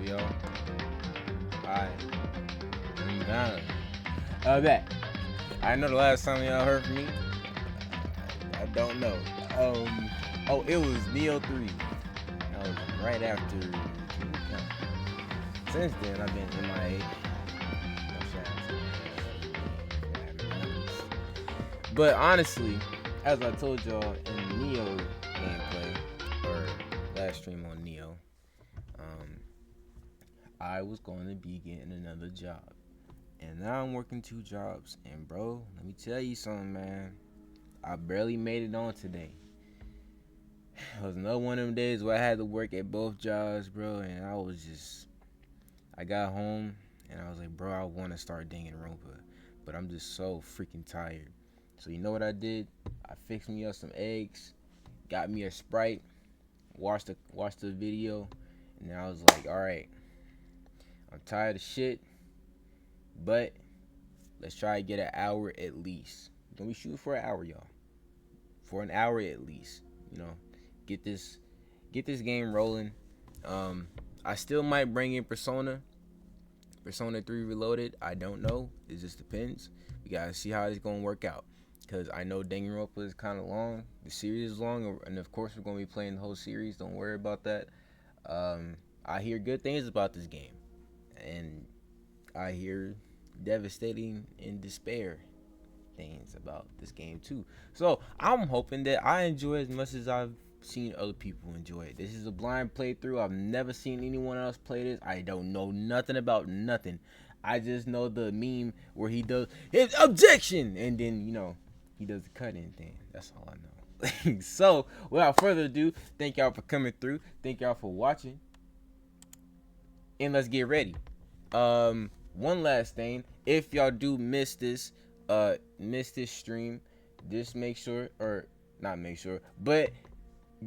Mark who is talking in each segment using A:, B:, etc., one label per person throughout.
A: y'all? I am down. Back. I know the last time y'all heard from me. I don't know. It was Neo 3. That was right after. Since then, I've been MIA. But honestly, as I told y'all in the Neo gameplay, or last stream on Neo, I was going to be getting another job. And now I'm working 2 jobs. And bro, let me tell you something, man. I barely made it on today. It was another one of them days where I had to work at both jobs, bro. And I got home and I was like, bro, I want to start Danganronpa. But I'm just so freaking tired. So you know what I did? I fixed me up some eggs, got me a Sprite, watched the video, and then I was like, all right, I'm tired of shit, but let's try to get an hour at least. We're gonna be shooting for an hour, y'all. For an hour at least, you know, get this game rolling. I still might bring in Persona 3 Reloaded. I don't know. It just depends. We gotta see how it's gonna work out. Because I know Danganronpa is kind of long. The series is long. And of course, we're going to be playing the whole series. Don't worry about that. I hear good things about this game. And I hear devastating and despair things about this game too. So I'm hoping that I enjoy it as much as I've seen other people enjoy it. This is a blind playthrough. I've never seen anyone else play this. I don't know nothing about nothing. I just know the meme where he does his objection. And then, he does the cutting thing. That's all I know. So, without further ado, thank y'all for coming through. Thank y'all for watching. And let's get ready. One last thing. If y'all do miss this stream, just make sure, or not make sure, but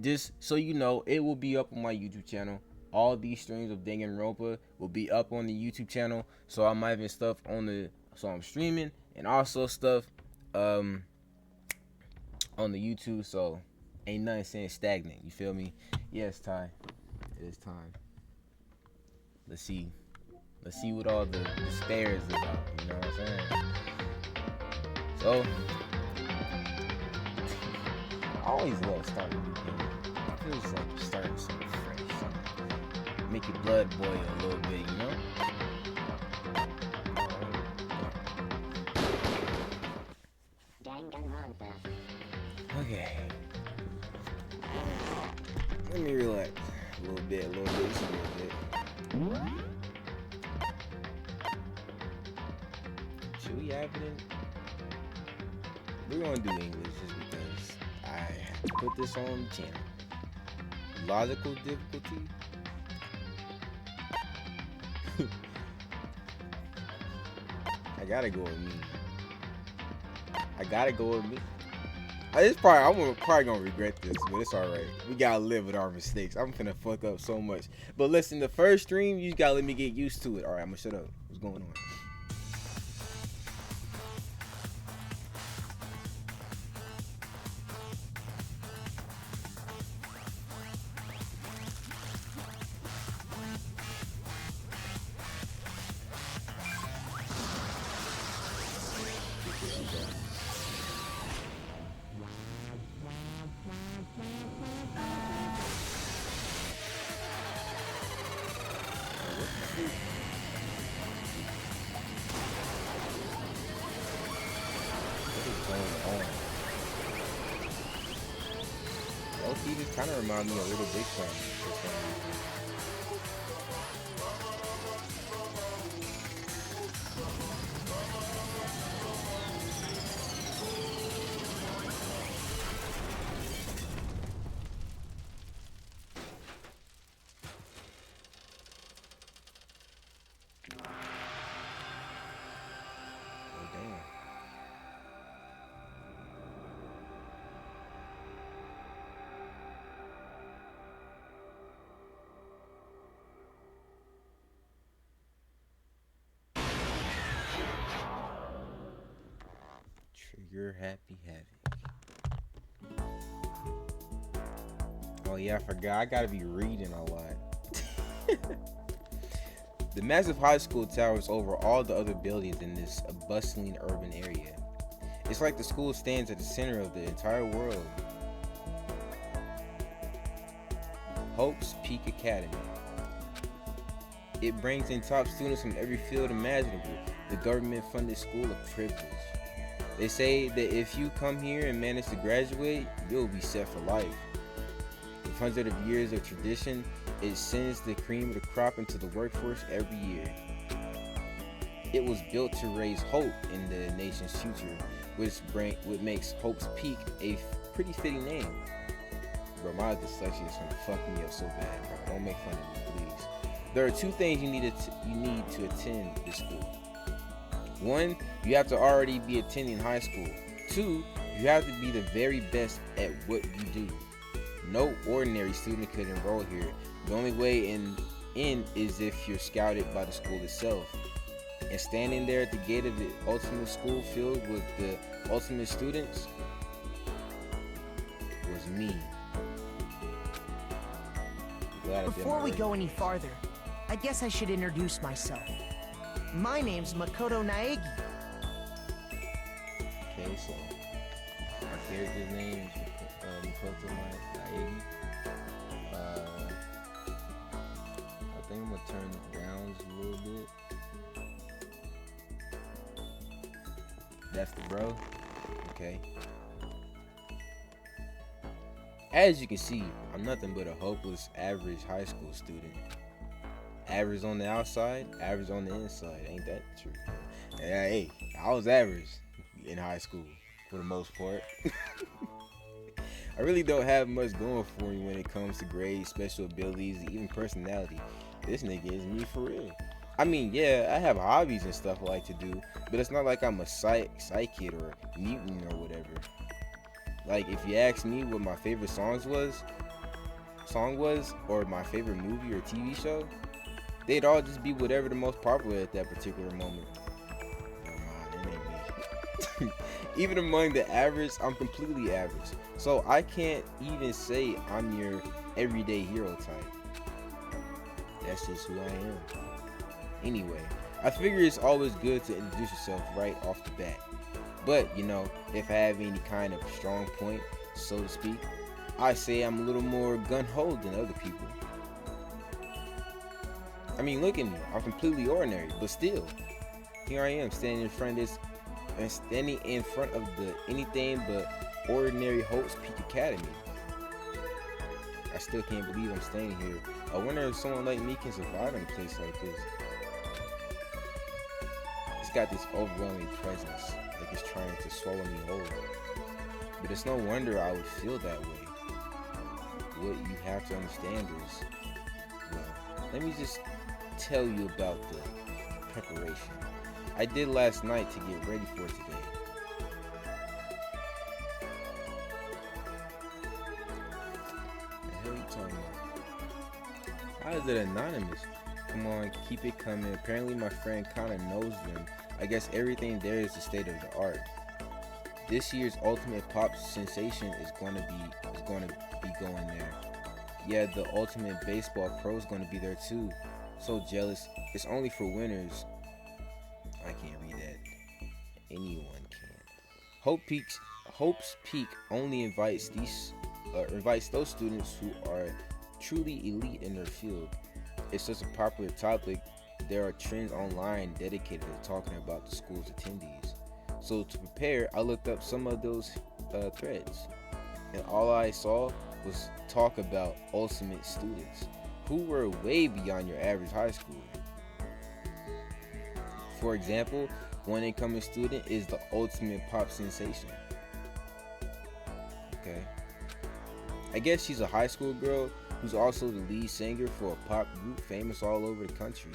A: just so you know, it will be up on my YouTube channel. All these streams of Danganronpa will be up on the YouTube channel. So I'm having stuff so I'm streaming and also stuff on the YouTube, so ain't nothing saying stagnant. You feel me? Yes, Ty. It is time. Let's see what all the despair is about. You know what I'm saying? So I always love starting a new game. It feels like you're starting something fresh, something make your blood boil a little bit, you know? Okay. Let me relax a little bit, just a little bit. Should we have it in? We're gonna do English just because I have to put this on the channel. Logical difficulty. I gotta go with me. I'm probably gonna regret this, but it's alright. We gotta live with our mistakes. I'm finna fuck up so much. But listen, the first stream, you just gotta let me get used to it. Alright, I'm gonna shut up. What's going on? He just kind of reminds me of Little Big Son for some reason. Oh, damn. Trigger Happy Havoc. Oh yeah, I forgot. I gotta be reading a lot. The massive high school towers over all the other buildings in this bustling urban area. It's like the school stands at the center of the entire world. Hope's Peak Academy. It brings in top students from every field imaginable. The government-funded school of privilege. They say that if you come here and manage to graduate, you'll be set for life. With hundreds of years of tradition, it sends the cream of the crop into the workforce every year. It was built to raise hope in the nation's future, which makes Hope's Peak a pretty fitting name. Bro, my dyslexia is gonna fuck me up so bad, bro. Don't make fun of me, please. There are two things you need to attend this school. One, you have to already be attending high school. Two, you have to be the very best at what you do. No ordinary student could enroll here. The only way in is if you're scouted by the school itself. And standing there at the gate of the ultimate school filled with the ultimate students was me.
B: Before we go any farther, I guess I should introduce myself. My name's Makoto Naegi.
A: Okay, so our character's name is Makoto Naegi. I think I'm gonna turn it down just a little bit. That's the bro. Okay. As you can see, I'm nothing but a hopeless, average high school student. Average on the outside, average on the inside. Ain't that true? Hey, I was average in high school for the most part. I really don't have much going for me when it comes to grades, special abilities, even personality. This nigga is me for real. I mean, yeah, I have hobbies and stuff I like to do, but it's not like I'm a psych kid or mutant or whatever. Like, if you ask me what my favorite song was, or my favorite movie or TV show, they'd all just be whatever the most popular at that particular moment. Never mind, it ain't me. Even among the average, I'm completely average. So I can't even say I'm your everyday hero type. That's just who I am. Anyway, I figure it's always good to introduce yourself right off the bat. But, you know, if I have any kind of strong point, so to speak, I say I'm a little more gun-ho than other people. I mean, look at me. I'm completely ordinary, but still, here I am standing in front of the anything but ordinary Hope's Peak Academy. I still can't believe I'm staying here. I wonder if someone like me can survive in a place like this. It's got this overwhelming presence, like it's trying to swallow me whole. But it's no wonder I would feel that way. What you have to understand is, well, let me just tell you about the preparation I did last night to get ready for today. The hell are you talking about? How is it anonymous? Come on, keep it coming. Apparently my friend kinda knows them. I guess everything there is the state of the art. This year's ultimate pop sensation is going to be going there. Yeah, the ultimate baseball pro is going to be there too. So jealous. It's only for winners. I can't read that. Anyone can. Hope's Peak only invites those students who are truly elite in their field. It's such a popular topic. There are trends online dedicated to talking about the school's attendees. So to prepare, I looked up some of those threads, and all I saw was talk about ultimate students who were way beyond your average high schooler. For example, one incoming student is the ultimate pop sensation. Okay. I guess she's a high school girl who's also the lead singer for a pop group famous all over the country.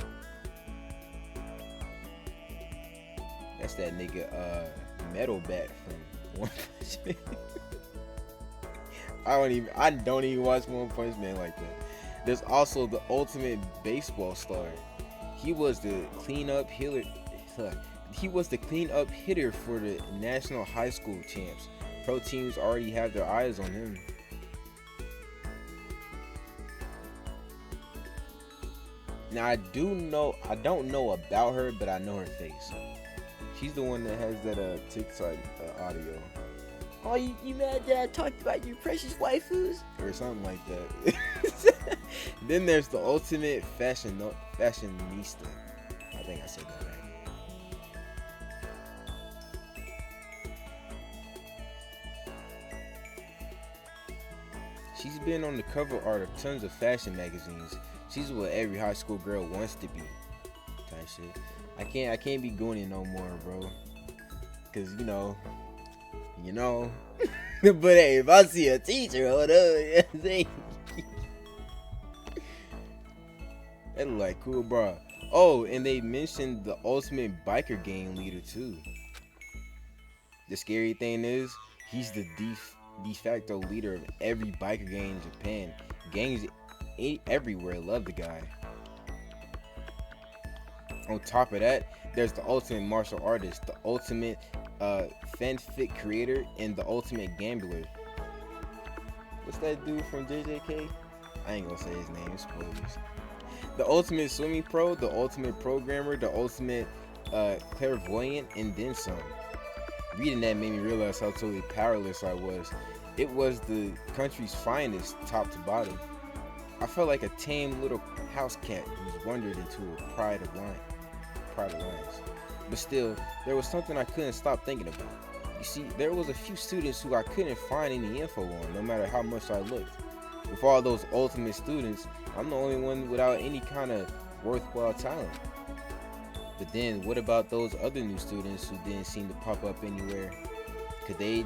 A: That's that nigga Metal Bat from One Punch Man. I don't even watch One Punch Man like that. There's also the ultimate baseball star. He was the cleanup hitter. He was the cleanup hitter for the national high school champs. Pro teams already have their eyes on him. Now I don't know about her, but I know her face. She's the one that has that TikTok audio.
C: Oh, you mad that I talked about your precious waifus?
A: Or something like that. Then there's the ultimate fashionista. I think I said that right. She's been on the cover art of tons of fashion magazines. She's what every high school girl wants to be. Type shit. I can't be going in no more, bro. Cause you know. But hey, if I see a teacher, hold up. That look like cool, bro. Oh, and they mentioned the ultimate biker gang leader too. The scary thing is, he's the de facto leader of every biker gang in Japan. Gangs everywhere love the guy. On top of that, there's the ultimate martial artist, the ultimate fanfic creator, and the ultimate gambler. What's that dude from JJK? I ain't gonna say his name, spoilers. The ultimate swimming pro, the ultimate programmer, the ultimate clairvoyant, and then some. Reading that made me realize how totally powerless I was. It was the country's finest, top to bottom. I felt like a tame little house cat who's wandered into a pride of lions. But still, there was something I couldn't stop thinking about. You see, there was a few students who I couldn't find any info on, no matter how much I looked. With all those ultimate students, I'm the only one without any kind of worthwhile talent. But then, what about those other new students who didn't seem to pop up anywhere? Could they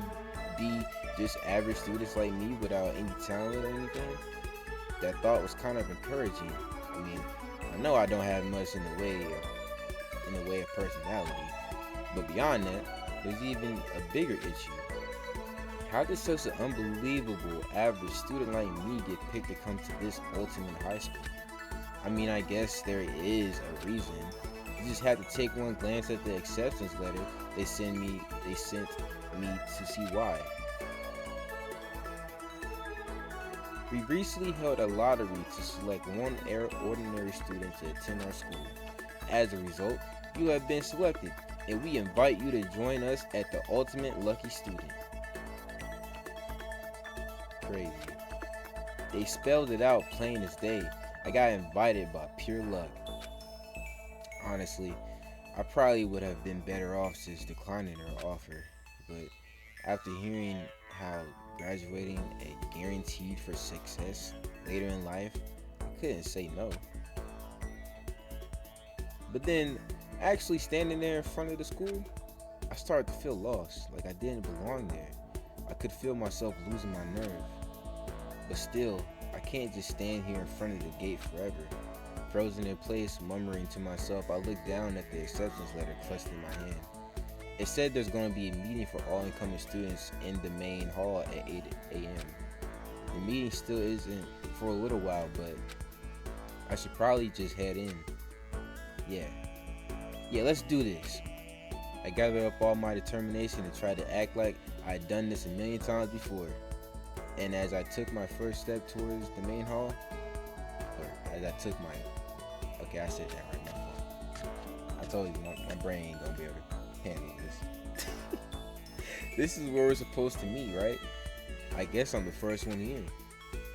A: be just average students like me without any talent or anything? That thought was kind of encouraging. I mean, I know I don't have much in the way of personality, but beyond that, there's even a bigger issue. How did such an unbelievable average student like me get picked to come to this ultimate high school? I mean, I guess there is a reason. You just have to take one glance at the acceptance letter they sent me to see why. We recently held a lottery to select one ordinary student to attend our school. As a result, you have been selected, and we invite you to join us at the ultimate lucky student. Crazy. They spelled it out plain as day. I got invited by pure luck. Honestly, I probably would have been better off just declining her offer, but after hearing how graduating is guaranteed for success later in life, I couldn't say no. But then, actually standing there in front of the school, I started to feel lost, like I didn't belong there. I could feel myself losing my nerve. But still, I can't just stand here in front of the gate forever. Frozen in place, murmuring to myself, I looked down at the acceptance letter clutched in my hand. It said there's going to be a meeting for all incoming students in the main hall at 8 a.m. The meeting still isn't for a little while, but I should probably just head in. Yeah, let's do this. I gathered up all my determination and tried to act like I'd done this a million times before. And as I took my first step towards the main hall, okay, I said that right now. I told you my brain ain't gonna be able to handle this. This is where we're supposed to meet, right? I guess I'm the first one here.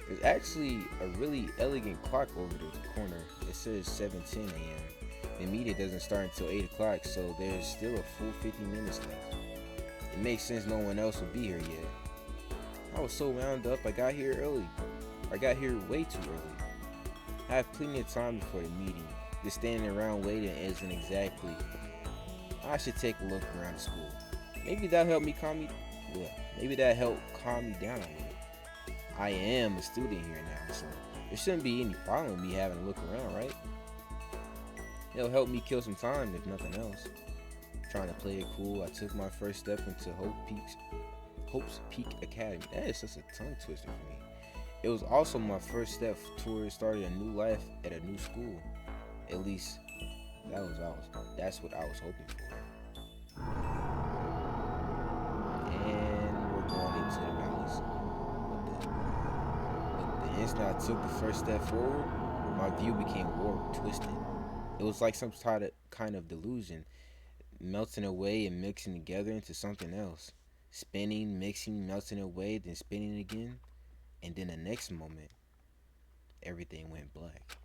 A: There's actually a really elegant clock over the corner. It says 7:10 a.m. The meeting doesn't start until 8 o'clock, so there's still a full 50 minutes left. It makes sense no one else will be here yet. I was so wound up, I got here early. I got here way too early. I have plenty of time before the meeting. Just standing around waiting isn't exactly. I should take a look around the school. Maybe that'll help calm me down a little. I am a student here now, so there shouldn't be any problem with me having a look around, right? It'll help me kill some time if nothing else. Trying to play it cool, I took my first step into Hope's Peak Academy. That is such a tongue twister for me. It was also my first step towards starting a new life at a new school. At least that's what I was hoping for. And we're going into the valleys. But the instant I took the first step forward, My view became warped, twisted. It was like some kind of delusion, melting away and mixing together into something else. Spinning, mixing, melting away, then spinning again. And then the next moment, everything went black.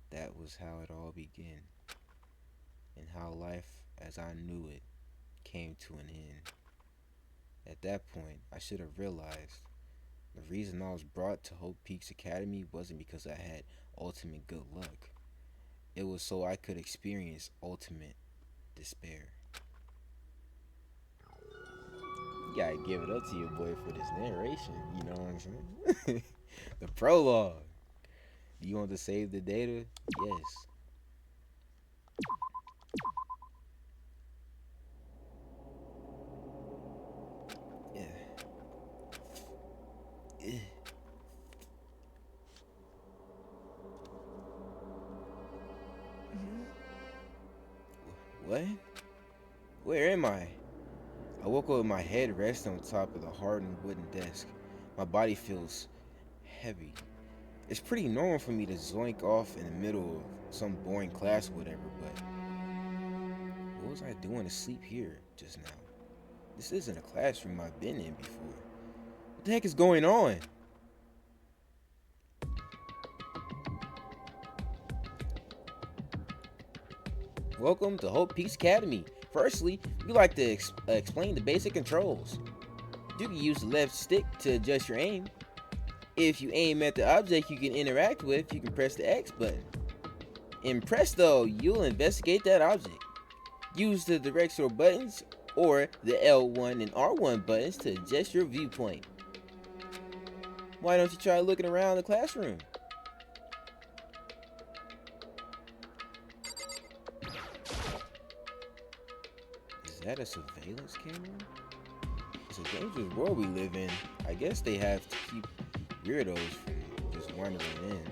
A: That was how it all began, and how life as I knew it came to an end. At that point, I should have realized the reason I was brought to Hope Peaks Academy wasn't because I had ultimate good luck. It was so I could experience ultimate despair. You gotta give it up to your boy for this narration, you know what I'm saying? The prologue. Do you want to save the data? Yes. Yeah. What? Where am I? I woke up with my head resting on top of the hardened wooden desk. My body feels heavy. It's pretty normal for me to zoink off in the middle of some boring class or whatever, but what was I doing to sleep here just now? This isn't a classroom I've been in before. What the heck is going on? Welcome to Hope Peaks Academy. Firstly, we like to explain the basic controls. You can use the left stick to adjust your aim. If you aim at the object you can interact with, you can press the X button. In Presto, you'll investigate that object. Use the directional buttons or the L1 and R1 buttons to adjust your viewpoint. Why don't you try looking around the classroom? Is that a surveillance camera? It's a dangerous world we live in. I guess they have to keep weirdos from just wandering in.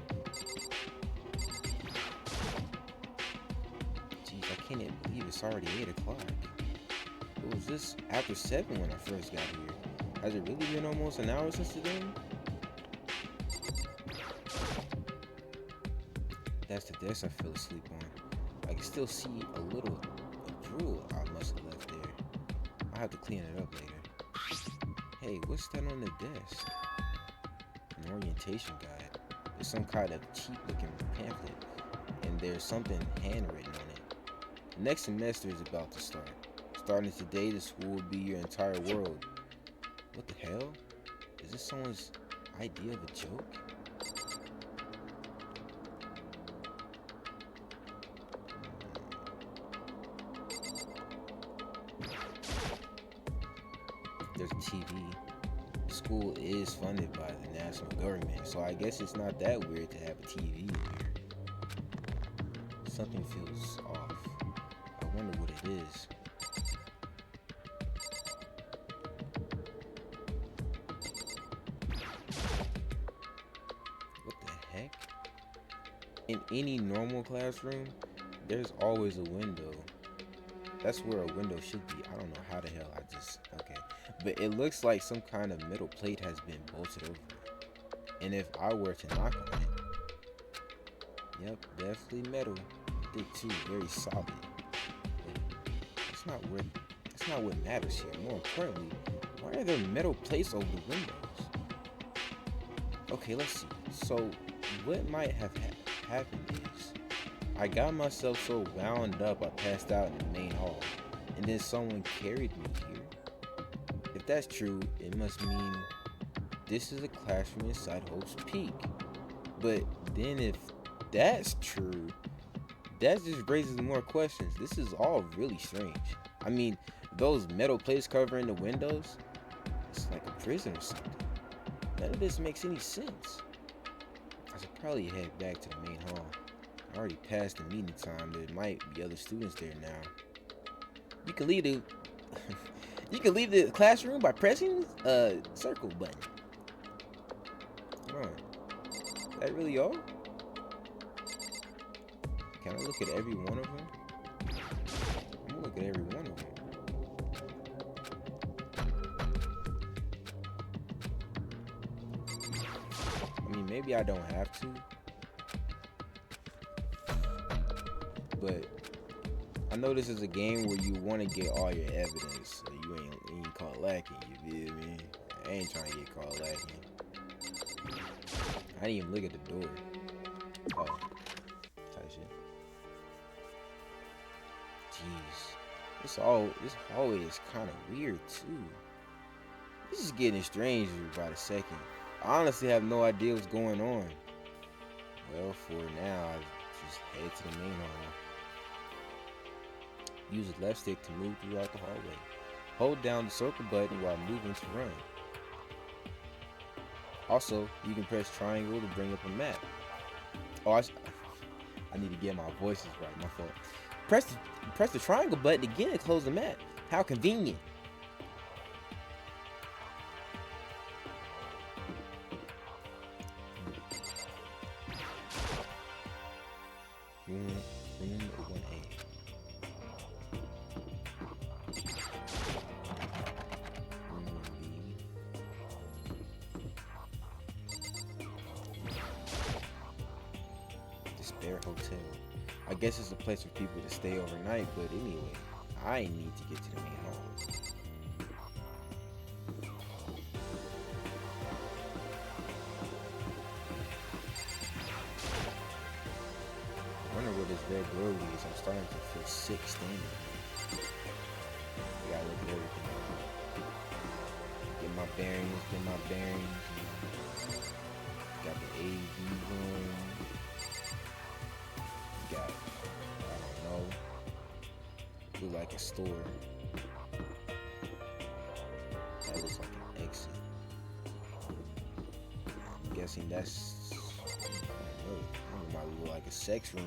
A: Jeez, I can't even believe it's already 8 o'clock. It was just after 7 when I first got here. Has it really been almost an hour since then? That's the desk I fell asleep on. I can still see a little of drool I must have left there. I'll have to clean it up later. Hey, what's that on the desk? An orientation guide. There's some kind of cheap looking pamphlet, and there's something handwritten on it. The next semester is about to start. Starting today, the school will be your entire world. What the hell? Is this someone's idea of a joke? There's a TV. The school is funded by the national government, so I guess it's not that weird to have a TV here. Something feels off. I wonder what it is. What the heck? In any normal classroom, there's always a window. That's where a window should be. I don't know how the hell okay. But it looks like some kind of metal plate has been bolted over it. And if I were to knock on it, yep, definitely metal. Thick too, very solid. But that's not what matters here. More importantly, why are there metal plates over the windows? Okay, let's see. So what might have happened is I got myself so wound up I passed out in the main hall, and then someone carried me here. If that's true, it must mean this is a classroom inside Hope's Peak. But then if that's true, that just raises more questions. This is all really strange. I mean, those metal plates covering the windows, it's like a prison or something. None of this makes any sense. I should probably head back to the main hall. I already passed the meeting time. There might be other students there now. You can leave the you can leave the classroom by pressing a circle button. Come on. Is that really all? Can I look at every one of them? I'm gonna look at every one of them. I mean, maybe I don't have to, but I know this is a game where you want to get all your evidence, so you ain't caught lacking. You feel me? I ain't trying to get caught lacking. I didn't even look at the door. Oh, type shit. Jeez, this hallway is kind of weird too. This is getting stranger by the second. I honestly have no idea what's going on. Well, for now, I just head to the main hall. Use the left stick to move throughout the hallway. Hold down the circle button while moving to run. Also, you can press triangle to bring up a map. Oh, I need to get my voices right. My fault. Press the triangle button again to close the map. How convenient. Room 1A. Room 1B. Despair Hotel. I guess it's a place for people to stay overnight, but anyway, I need to get to the main hall. I wonder what this red glow is. I'm starting to feel sick standing here. I gotta look at everything. Get my bearings. Got the AV room. Got, I don't know. Look like a store. That looks like an exit. I'm guessing that's, I don't know. It might look like a sex room.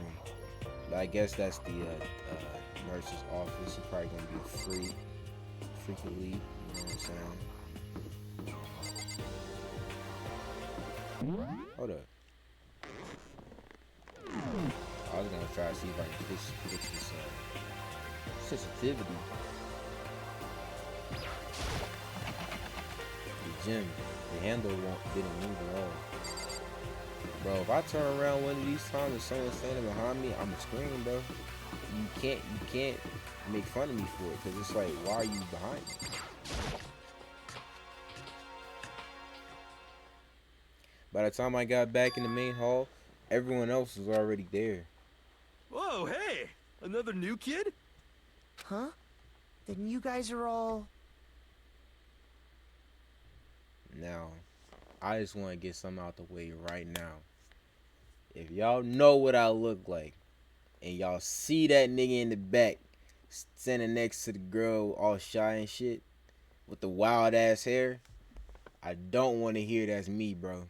A: But I guess that's the nurse's office. You're probably gonna be free frequently. You know what I'm saying? Hold up. I was gonna try to see if I can fix this sensitivity. The gym, the handle didn't move at all. Bro, if I turn around one of these times and someone's standing behind me, I'ma scream, bro. You can't make fun of me for it, because it's like, why are you behind me? By the time I got back in the main hall, everyone else was already there.
D: Whoa, hey! Another new kid?
B: Huh? Then you guys are all...
A: Now, I just want to get something out the way right now. If y'all know what I look like, and y'all see that nigga in the back standing next to the girl all shy and shit, with the wild ass hair, I don't want to hear that's me, bro.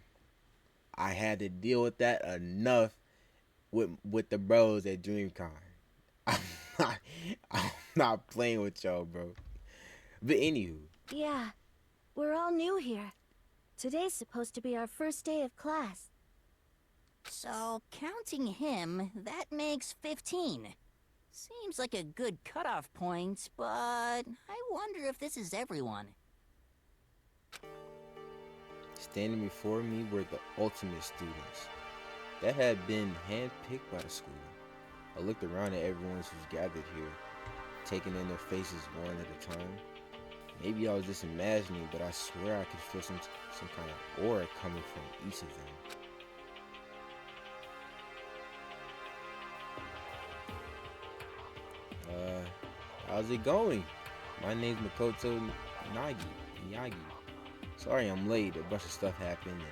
A: I had to deal with that enough with the bros at DreamCon. I'm not playing with y'all, bro. But anywho.
E: Yeah, we're all new here. Today's supposed to be our first day of class.
F: So, counting him, that makes 15. Seems like a good cutoff point, but I wonder if this is everyone.
A: Standing before me were the ultimate students that had been handpicked by the school. I looked around at everyone who's gathered here, taking in their faces one at a time. Maybe I was just imagining, but I swear I could feel some kind of aura coming from each of them. How's it going? My name's Makoto Miyagi. Sorry I'm late. A bunch of stuff happened,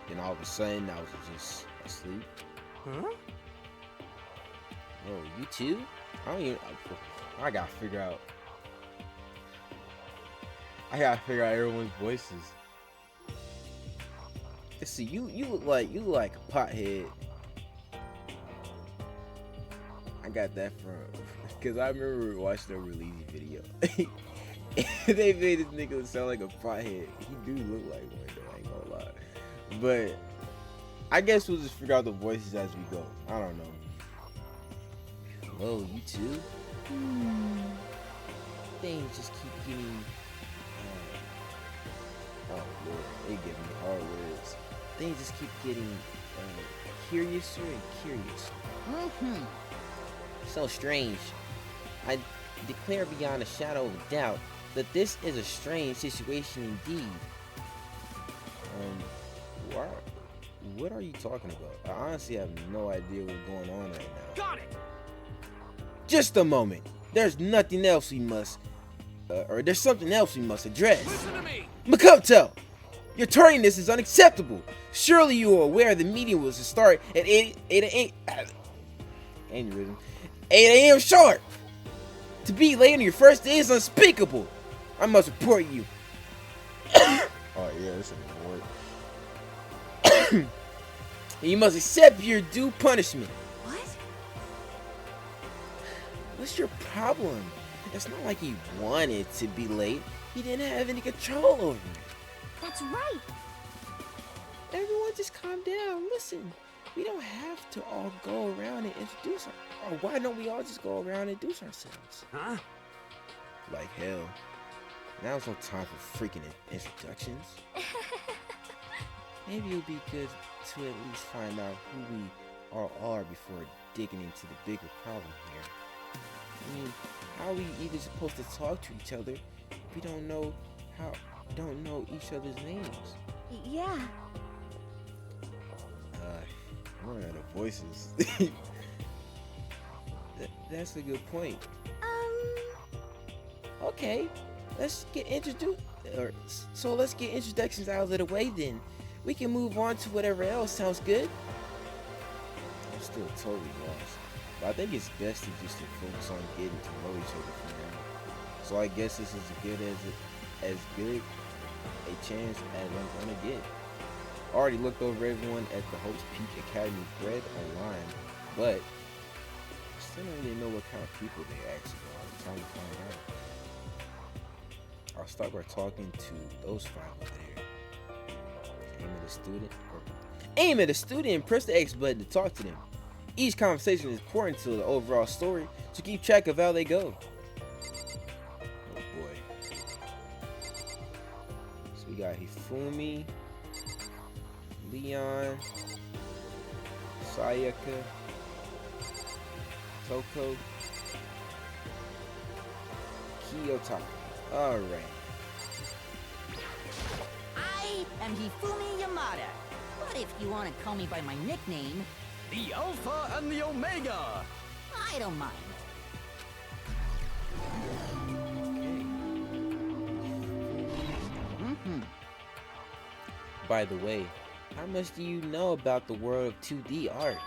A: and then all of a sudden I was just asleep.
D: Huh?
A: Oh, you too? I gotta figure out everyone's voices. Let's see, you look like a pothead. I got that from, because I remember watching a release video. They made this nigga sound like a pothead. He do look like one though, I ain't gonna lie. But I guess we'll just figure out the voices as we go. I don't know. Hello, you too? Things just keep getting oh lord, they give me hard words. Things just keep getting curiouser and curiouser. So strange. I declare beyond a shadow of doubt that this is a strange situation indeed. What are you talking about? I honestly have no idea what's going on right now.
D: Got it!
A: Just a moment. There's nothing else we must, or there's something else we must address.
D: Listen to me!
A: Makoto! Your tardiness is unacceptable. Surely you are aware the meeting was to start at 8 a.m. sharp. To be late on your first day is unspeakable. I must report you. Oh yeah, this ain't gonna work. You must accept your due punishment.
F: What?
A: What's your problem? It's not like he wanted to be late. He didn't have any control over it.
E: That's right.
A: Everyone just calm down. Listen, we don't have to all go around and introduce or why don't we all just go around and introduce ourselves?
D: Huh?
A: Like hell. Now's no time for freaking introductions. Maybe it would be good to at least find out who we all are before digging into the bigger problem here. I mean, how are we even supposed to talk to each other if we don't know each other's names?
E: Yeah.
A: I'm running out of voices. That's a good point. Okay, let's get introduced. So let's get introductions out of the way then. We can move on to whatever else sounds good. I'm still totally lost, but I think it's best to just focus on getting to know each other for now. So I guess this is as good a chance as I'm gonna get. I already looked over everyone at the Hope's Peak Academy thread online, but I still don't really know what kind of people they actually are. I'm trying to find out. I'll start by talking to those five over there. Aim at a student and press the X button to talk to them. Each conversation is important to the overall story, so keep track of how they go. Oh boy. So we got Hifumi, Leon, Sayaka, Toko, Kiyotaka. Alright.
F: I am Hifumi Yamada. But if you want to call me by my nickname,
D: The Alpha and the Omega!
F: I don't mind.
A: By the way, how much do you know about the world of 2D art?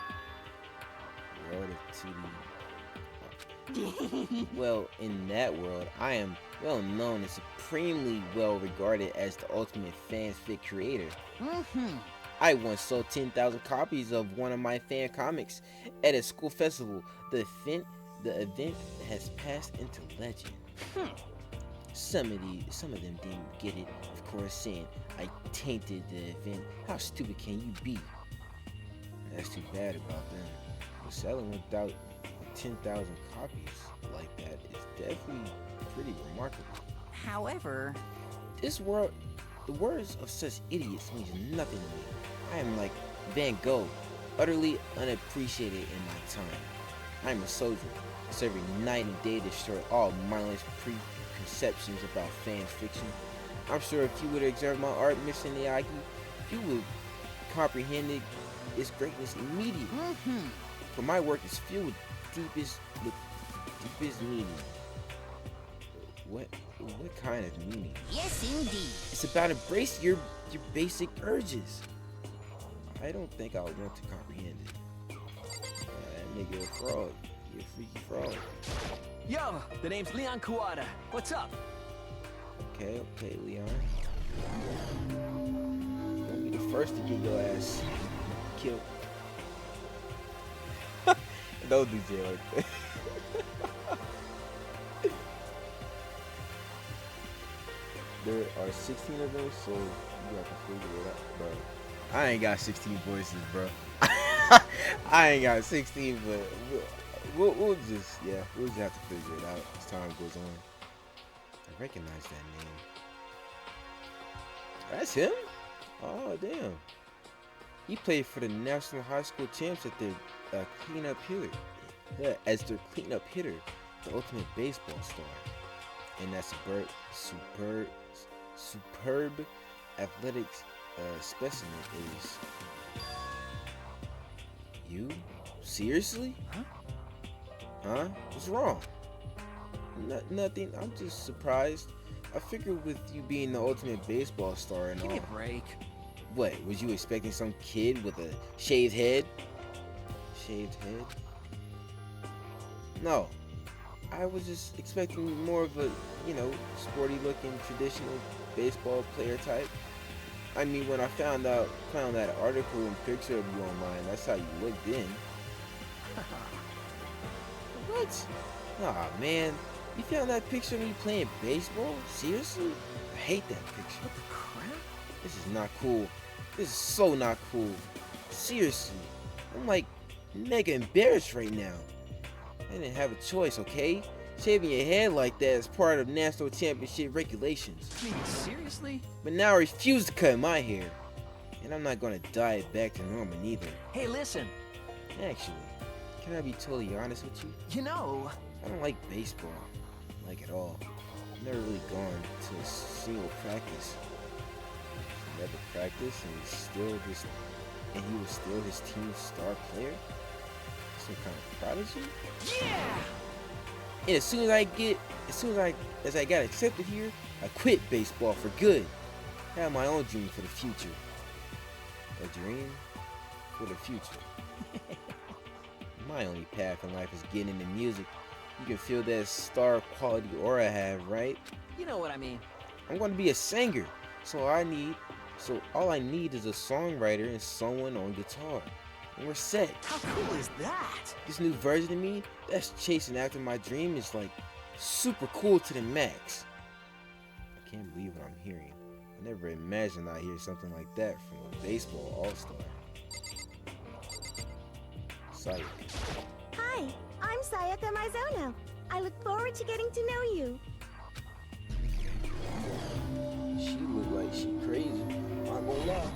A: World of 2D. Well, in that world, I am well known and supremely well regarded as the ultimate fanfic creator. I once sold 10,000 copies of one of my fan comics at a school festival. The event has passed into legend. Some of them didn't get it, of course, saying I tainted the event. How stupid can you be? That's too bad about them. But selling without 10,000 copies like that is definitely pretty remarkable.
F: However,
A: This world, the words of such idiots means nothing to me. I am like Van Gogh, utterly unappreciated in my time. I am a soldier, serving night and day to destroy all mindless preconceptions about fan fiction. I'm sure if you would observe my art, Mr. Miyagi, you would comprehend its greatness immediately. For my work is filled with deepest meaning. What kind of meaning?
F: yes indeed.
A: It's about embracing your basic urges. I don't think I would want to comprehend it. That nigga a fraud. You're a freaky fraud.
D: Yo, the name's Leon Kuwata. What's up?
A: Okay, Leon. You're gonna be the first to get your ass killed. Don't do jail like that. There are 16 of them, so you have to figure it out, bro. I ain't got 16 voices, bro. I ain't got 16, but we'll just have to figure it out as time goes on. I recognize that name. That's him? Oh, damn. He played for the National High School Champs at the cleanup as their cleanup hitter, the ultimate baseball star. And that superb athletics specimen is you? Seriously? Huh? What's wrong? Nothing. I'm just surprised. I figured with you being the ultimate baseball star and
D: Give me
A: all.
D: a break.
A: What? Was you expecting some kid with a shaved head? Shaved head? No. I was just expecting more of a, sporty looking traditional baseball player type. I mean, when I found that article and picture of you online, that's how you looked then. What? Aw, man. You found that picture of me playing baseball? Seriously? I hate that picture.
D: What the crap?
A: This is not cool. This is so not cool. Seriously. I'm like mega embarrassed right now. I didn't have a choice, okay? Shaving your head like that is part of national championship regulations.
D: I mean, seriously?
A: But now I refuse to cut my hair. And I'm not gonna dye it back to normal neither.
D: Hey, listen.
A: Actually, can I be totally honest with you?
D: You know,
A: I don't like baseball. Like at all. I've never really gone to a single practice. Never practiced and he was still his team's star player? Some kind of prodigy?
D: yeah!
A: And as I got accepted here, I quit baseball for good. I have my own dream for the future. A dream for the future. My only path in life is getting into music. You can feel that star quality aura I have, right?
D: You know what I mean.
A: I'm going to be a singer. So all I need is a songwriter and someone on guitar. And we're set.
D: How cool is that?
A: This new version of me that's chasing after my dream is like super cool to the max. I can't believe what I'm hearing. I never imagined I'd hear something like that from a baseball all-star. Sayaka.
E: Hi, I'm Sayaka Mizono. I look forward to getting to know you.
A: She look like she crazy. Not gonna lie.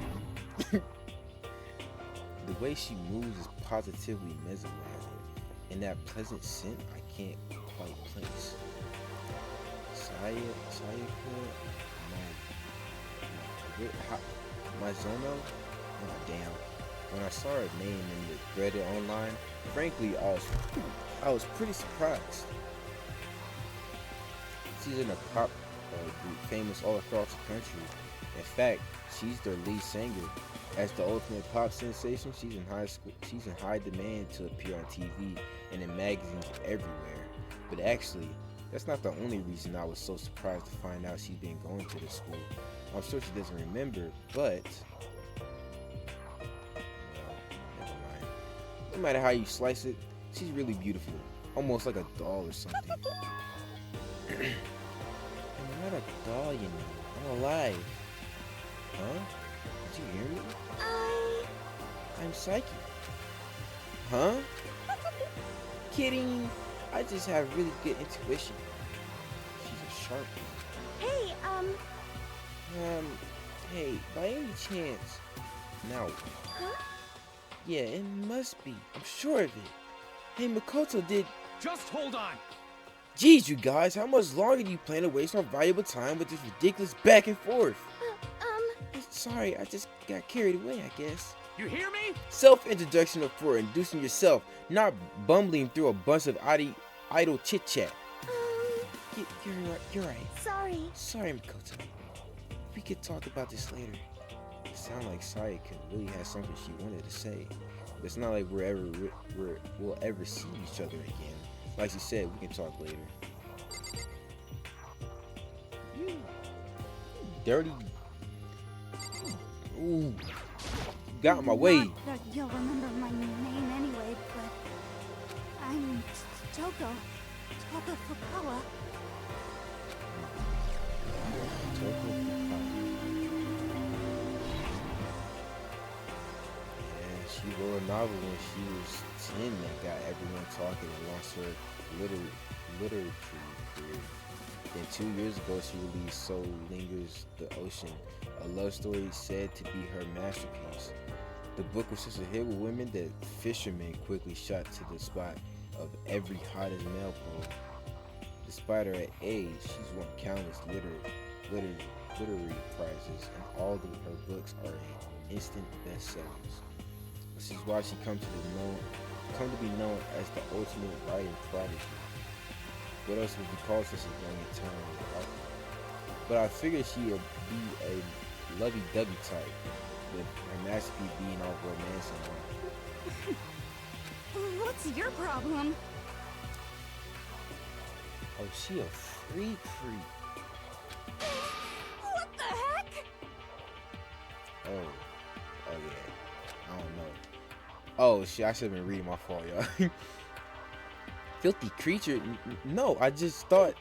A: The way she moves is positively mesmerizing, and that pleasant scent I can't quite place. Sayaka Mizono? Oh damn. When I saw her name in the threaded online, frankly I was pretty surprised. She's in a pop group famous all across the country. In fact, she's their lead singer. As the ultimate pop sensation, she's in high demand to appear on TV and in magazines everywhere. But actually, that's not the only reason I was so surprised to find out she's been going to this school. I'm sure she doesn't remember, but well, never mind. No matter how you slice it, she's really beautiful. Almost like a doll or something. I'm not a doll, you know. I'm alive. Huh? Did you hear me? I'm Psyche. Huh? Kidding. I just have really good intuition. She's a sharp one.
E: Hey,
A: Hey, by any chance. Now.
E: huh?
A: Yeah, it must be. I'm sure of it. Hey, Makoto did.
D: Just hold on.
A: Geez, you guys, how much longer do you plan to waste our valuable time with this ridiculous back and forth? Sorry, I just got carried away, I guess.
D: You hear me?
A: Self-introduction for introducing yourself, not bumbling through a bunch of idle chit-chat. You're right.
E: Sorry.
A: Sorry, Makoto. We could talk about this later. It sounds like Sayaka really has something she wanted to say. But it's not like we'll ever see each other again. Like she said, we can talk later. You dirty. Ooh. Got in my way.
E: Not that you'll remember my name anyway, but I'm Toko Fukawa.
A: Yeah, she wrote a novel when she was 10 that got everyone talking and launched her literature career. Then 2 years ago, she released So Lingers the Ocean, a love story said to be her masterpiece. The book was such a hit with women that fishermen quickly shot to the spot of every hottest male poet. Despite her age, she's won countless literary prizes, and all of her books are instant bestsellers. This is why she come to be known as the ultimate writing prodigy. What else would you call such a young and talented author? But I figured she would be a lovey-dovey type, with her masterpiece being all romance and wine.
E: What's your problem?
A: Oh, she a freak.
E: What the heck?
A: Oh yeah. I don't know. Oh shit, I should have been reading, my fault, y'all. Filthy creature? No, I just thought.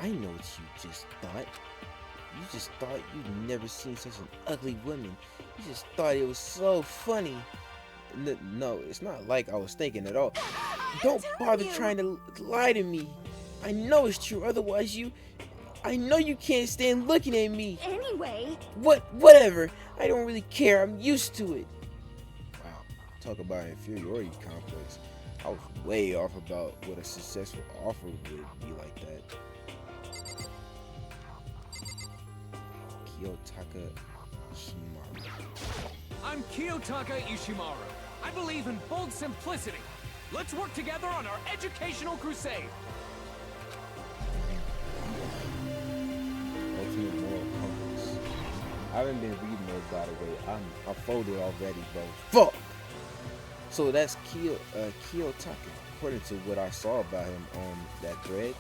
A: I know what you just thought. You just thought you'd never seen such an ugly woman. You just thought it was so funny. No, it's not like I was thinking at all. Don't bother trying to lie to me. I know it's true, otherwise I know you can't stand looking at me.
E: Anyway.
A: Whatever. I don't really care. I'm used to it. Wow. Talk about inferiority complex. I was way off about what a successful offer would be like that. Kiyotaka Ishimaru.
D: I'm Kiyotaka Ishimaru. I believe in bold simplicity. Let's work together on our educational crusade.
A: Ultimate moral compass. I haven't been reading those, by the way. I'm folded already, bro. Fuck! So that's Kiyotaka. According to what I saw about him on that thread,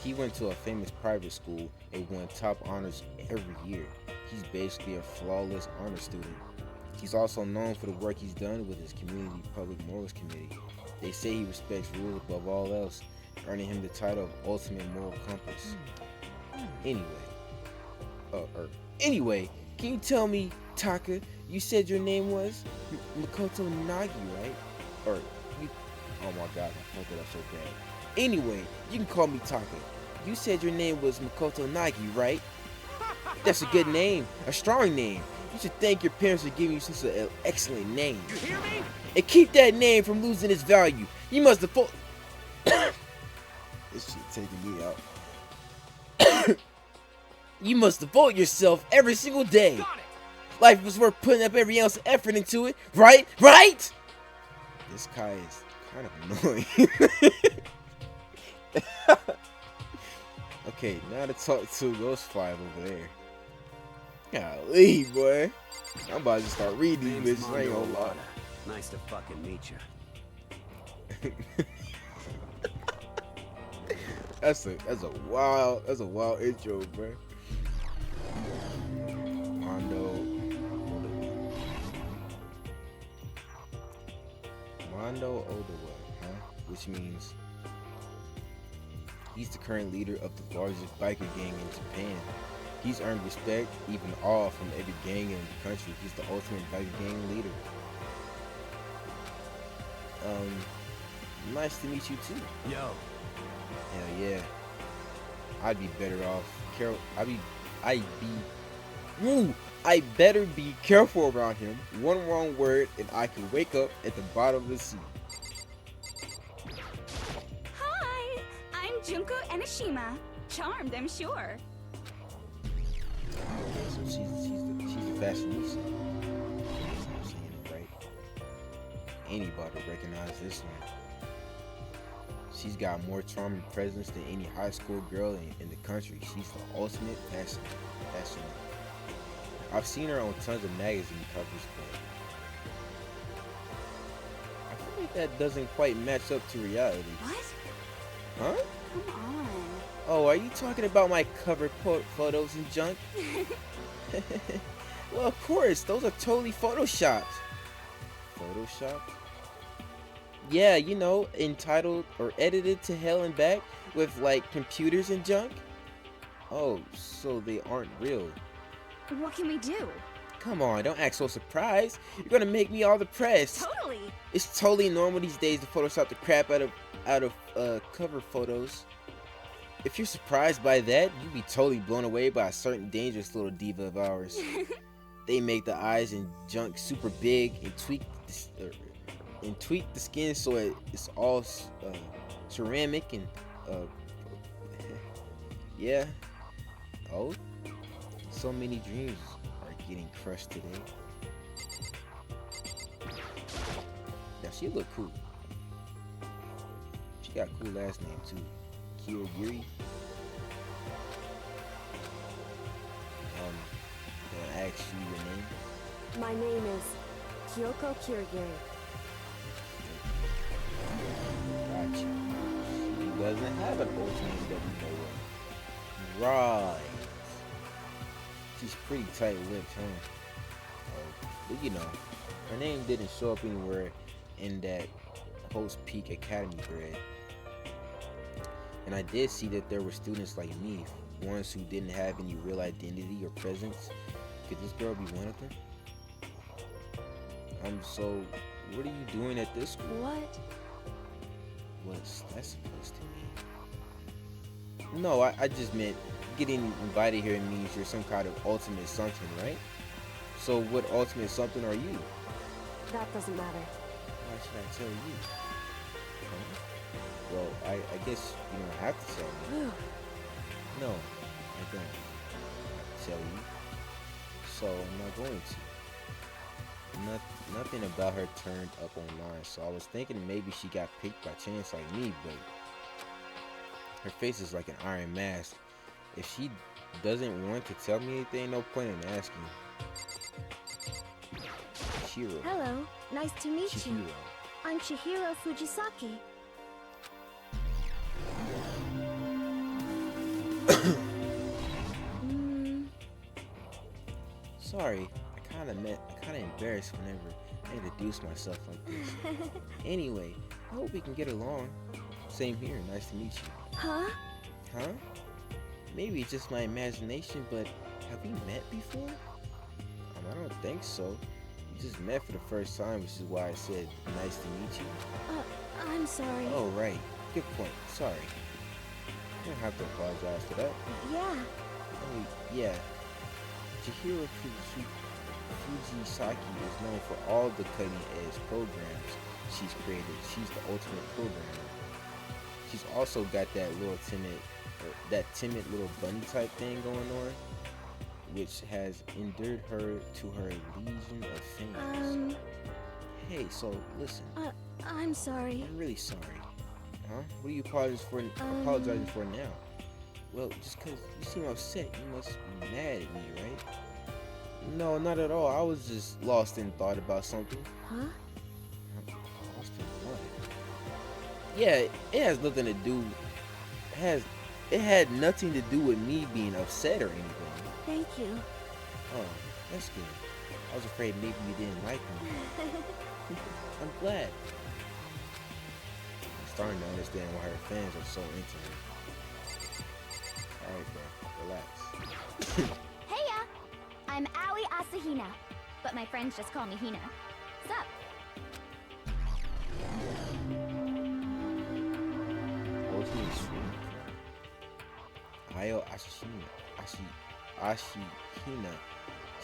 A: he went to a famous private school and won top honors every year. He's basically a flawless honor student. He's also known for the work he's done with his community public morals committee. They say he respects rules above all else, earning him the title of Ultimate Moral Compass. Anyway, can you tell me, Taka, you said your name was Makoto Nagi, right? Oh my god, I fucked it up so bad. Anyway, you can call me Taka. You said your name was Makoto Nagi, right? That's a good name, a strong name. You should thank your parents for giving you such an excellent name.
D: You hear me?
A: And keep that name from losing its value. You must have This shit taking me out. You must devote yourself every single day.
D: Got it.
A: Life was worth putting up every ounce of effort into it, right? Right? This guy is kind of annoying. Okay, now to talk to those five over there. Golly, boy. I'm about to start reading these bitches. I ain't gonna lie.
D: Nice to fucking meet you.
A: That's a wild intro, bro. Mondo Odawa, huh? Which means he's the current leader of the largest biker gang in Japan. He's earned respect, even awe, from every gang in the country. He's the ultimate biker gang leader. Nice to meet you too.
D: Yo.
A: Hell yeah. I'd be better off. I better be careful around him. One wrong word and I can wake up at the bottom of the sea.
E: Hi, I'm Junko Enoshima. Charmed, I'm sure.
A: Okay, so she's the fashionista. I'm saying it right. Anybody recognize this one? She's got more charm and presence than any high school girl in the country. She's the ultimate fashion. I've seen her on tons of magazine covers, but I feel like that doesn't quite match up to reality.
E: What?
A: Huh?
E: Come on.
A: Oh, are you talking about my cover photos and junk? Well, of course, those are totally photoshopped. Photoshopped? Yeah, you know, entitled or edited to hell and back with like computers and junk. Oh, so they aren't real.
E: What can we do?
A: Come on, don't act so surprised. You're gonna make me all depressed.
E: Totally.
A: It's totally normal these days to Photoshop the crap out of cover photos. If you're surprised by that, you'd be totally blown away by a certain dangerous little diva of ours. They make the eyes and junk super big and tweak and tweak the skin so it's all ceramic and yeah. Oh, so many dreams are getting crushed today. Now she look cool. She got a cool last name too, Kirigiri. Gonna ask you your name.
G: My name is Kyoko Kirigiri.
A: Gotcha. She doesn't have an old name that we know of. Right. She's pretty tight-lipped, huh? Oh, but you know, her name didn't show up anywhere in that Host Peak Academy thread. And I did see that there were students like me, ones who didn't have any real identity or presence. Could this girl be one of them? So what are you doing at this school?
G: What?
A: What's that supposed to mean? No, I just meant getting invited here means you're some kind of ultimate something, right? So what ultimate something are you?
G: That doesn't matter.
A: Why should I tell you? Huh? Well, I guess you don't have to tell me. No, I don't tell you. So I'm not going to. Nothing about her turned up online, so I was thinking maybe she got picked by chance like me, but her face is like an iron mask. If she doesn't want to tell me anything, no point in asking. Chihiro.
G: Hello, nice to meet you.
A: Chihiro.
G: I'm Chihiro Fujisaki.
A: Sorry, I kind of embarrassed whenever I introduce myself like this. Anyway, I hope we can get along. Same here, nice to meet you.
G: Huh?
A: Huh? Maybe it's just my imagination, but have we met before? I don't think so. We just met for the first time, which is why I said nice to meet you.
G: I'm sorry.
A: Oh, right. Good point. Sorry. You don't have to apologize for that.
G: Yeah.
A: Oh, yeah. Chihiro Fujisaki is known for all the cutting-edge programs she's created. She's the ultimate programmer. She's also got that timid little bunny type thing going on, which has endeared her to her legion of fans. Hey, so listen.
G: I'm sorry.
A: I'm really sorry. Huh? What are you apologizing for now? Well, just because you seem upset, you must be mad at me, right? No, not at all. I was just lost in thought about something.
G: Huh?
A: Lost in what? Yeah, it has nothing to do. It had nothing to do with me being upset or anything.
G: Thank you.
A: Oh, that's good. I was afraid maybe you didn't like me. I'm glad. I'm starting to understand why her fans are so into her. Alright, bro. Relax.
E: Heya! I'm Aoi Asahina, but my friends just call me Hina. Sup?
A: Ayo Ashihina.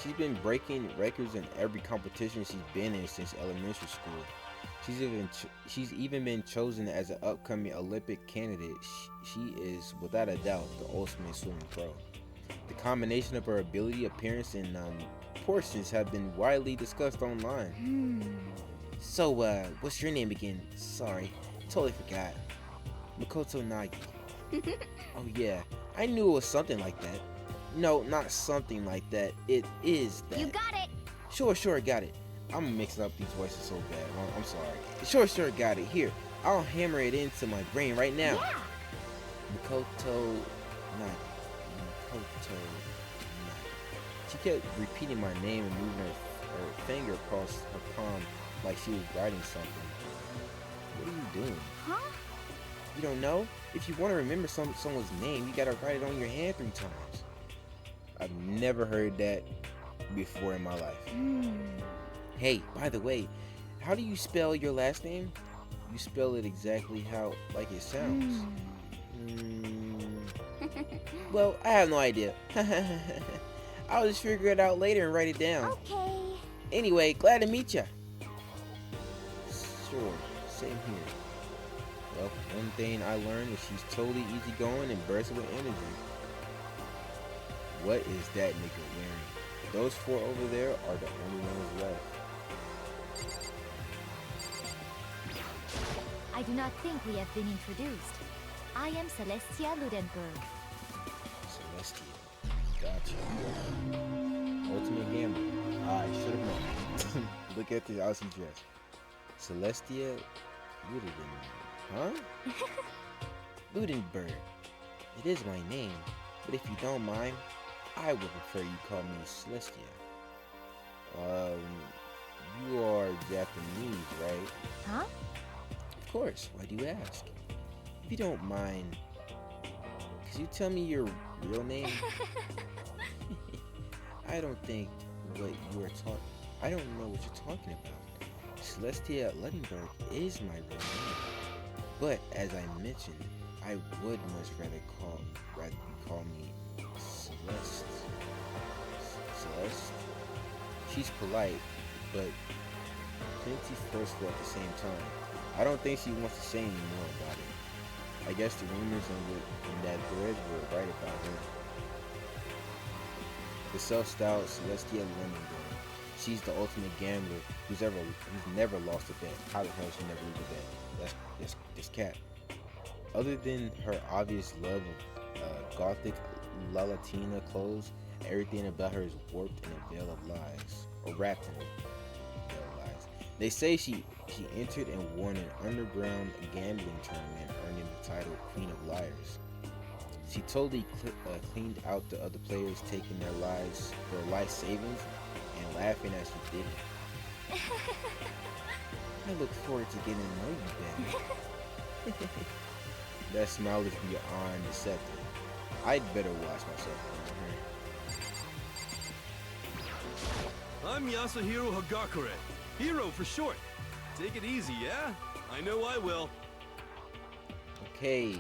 A: She's been breaking records in every competition she's been in since elementary school. She's even been chosen as an upcoming Olympic candidate. She is, without a doubt, the ultimate swimming pro. The combination of her ability, appearance, and portions have been widely discussed online. So, what's your name again? Sorry, totally forgot. Makoto Nagi. Oh yeah, I knew it was something like that. No, not something like that. It is that.
E: You got it!
A: Sure, got it. I'm mixing up these voices so bad. I'm sorry. Sure, got it. Here, I'll hammer it into my brain right now.
E: Yeah!
A: Makoto Nagi. Makoto Nagi. She kept repeating my name and moving her finger across her palm like she was writing something. What are you doing?
E: Huh?
A: You don't know? If you want to remember someone's name, you gotta write it on your hand 3 times. I've never heard that before in my life. Hey, by the way, how do you spell your last name? You spell it exactly how, like it sounds. Well, I have no idea. I'll just figure it out later and write it down.
E: Okay.
A: Anyway, glad to meet ya. sure. Same here. Well, one thing I learned is she's totally easygoing and bursts with energy. What is that nigga wearing? Those 4 over there are the only ones left.
H: I do not think we have been introduced. I am Celestia Ludenberg.
A: Celestia. Gotcha. Ultimate Gambler. I should have known. Look at the outfit dress. Celestia Ludenberg. Huh? Ludenberg. It is my name, but if you don't mind, I would prefer you call me Celestia. You are Japanese, right?
H: Huh?
A: Of course. Why do you ask? If you don't mind, could you tell me your real name? I don't think what you are talking. I don't know what you're talking about. Celestia Ludenberg is my real name, but as I mentioned, I would much rather you call me Celeste. Celeste. She's polite, but plenty forceful at the same time. I don't think she wants to say any more about it. I guess the rumors in that thread were right about her. The self-styled Celestia Ludenberg. She's the ultimate gambler who's never lost a bet. How the hell she never lose a bet? That's cat. Other than her obvious love of gothic La Latina clothes, everything about her is warped in a veil of lies, or wrapped in a veil of lies. They say she entered and won an underground gambling tournament, earning the title Queen of Liars. She totally cleaned out the other players, taking their life savings, and laughing as she did it. I look forward to getting to know you better. That smile is beyond deceptive. I'd better watch myself around her.
I: I'm Yasuhiro Hagakure. Hero for short. Take it easy, yeah? I know I will.
A: Okay.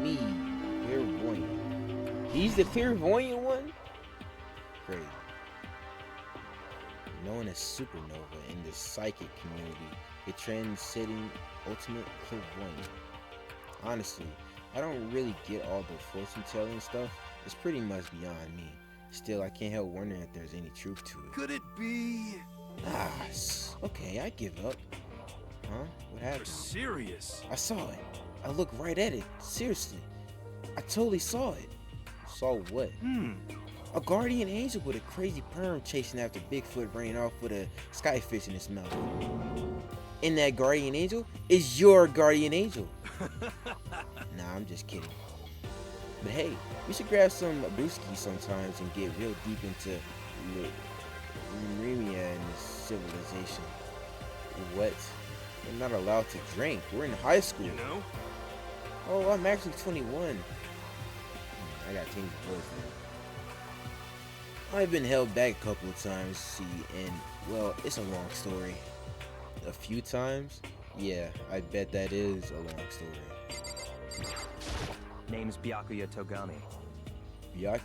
A: Me. Clairvoyant. He's the clairvoyant one? Crazy. Known as Supernova in the psychic community, a trend-setting ultimate clairvoyant. Honestly, I don't really get all the fortune-telling stuff. It's pretty much beyond me. Still, I can't help wondering if there's any truth to it.
I: Could it be...
A: Okay, I give up. Huh? What happened?
I: You're serious?
A: I saw it. I looked right at it. Seriously. I totally saw it. Saw what? A guardian angel with a crazy perm chasing after Bigfoot ran off with a skyfish in his mouth. And that guardian angel is your guardian angel. Nah, I'm just kidding. But hey, we should grab some brewski sometimes and get real deep into Rimia and civilization. What? We're not allowed to drink. We're in high school.
I: You know?
A: Oh, I'm actually 21. I got change the voice now. I've been held back a couple of times, see, and, well, it's a long story. A few times? Yeah, I bet that is a long story.
J: Name's Byakuya Togami.
A: Byakuya?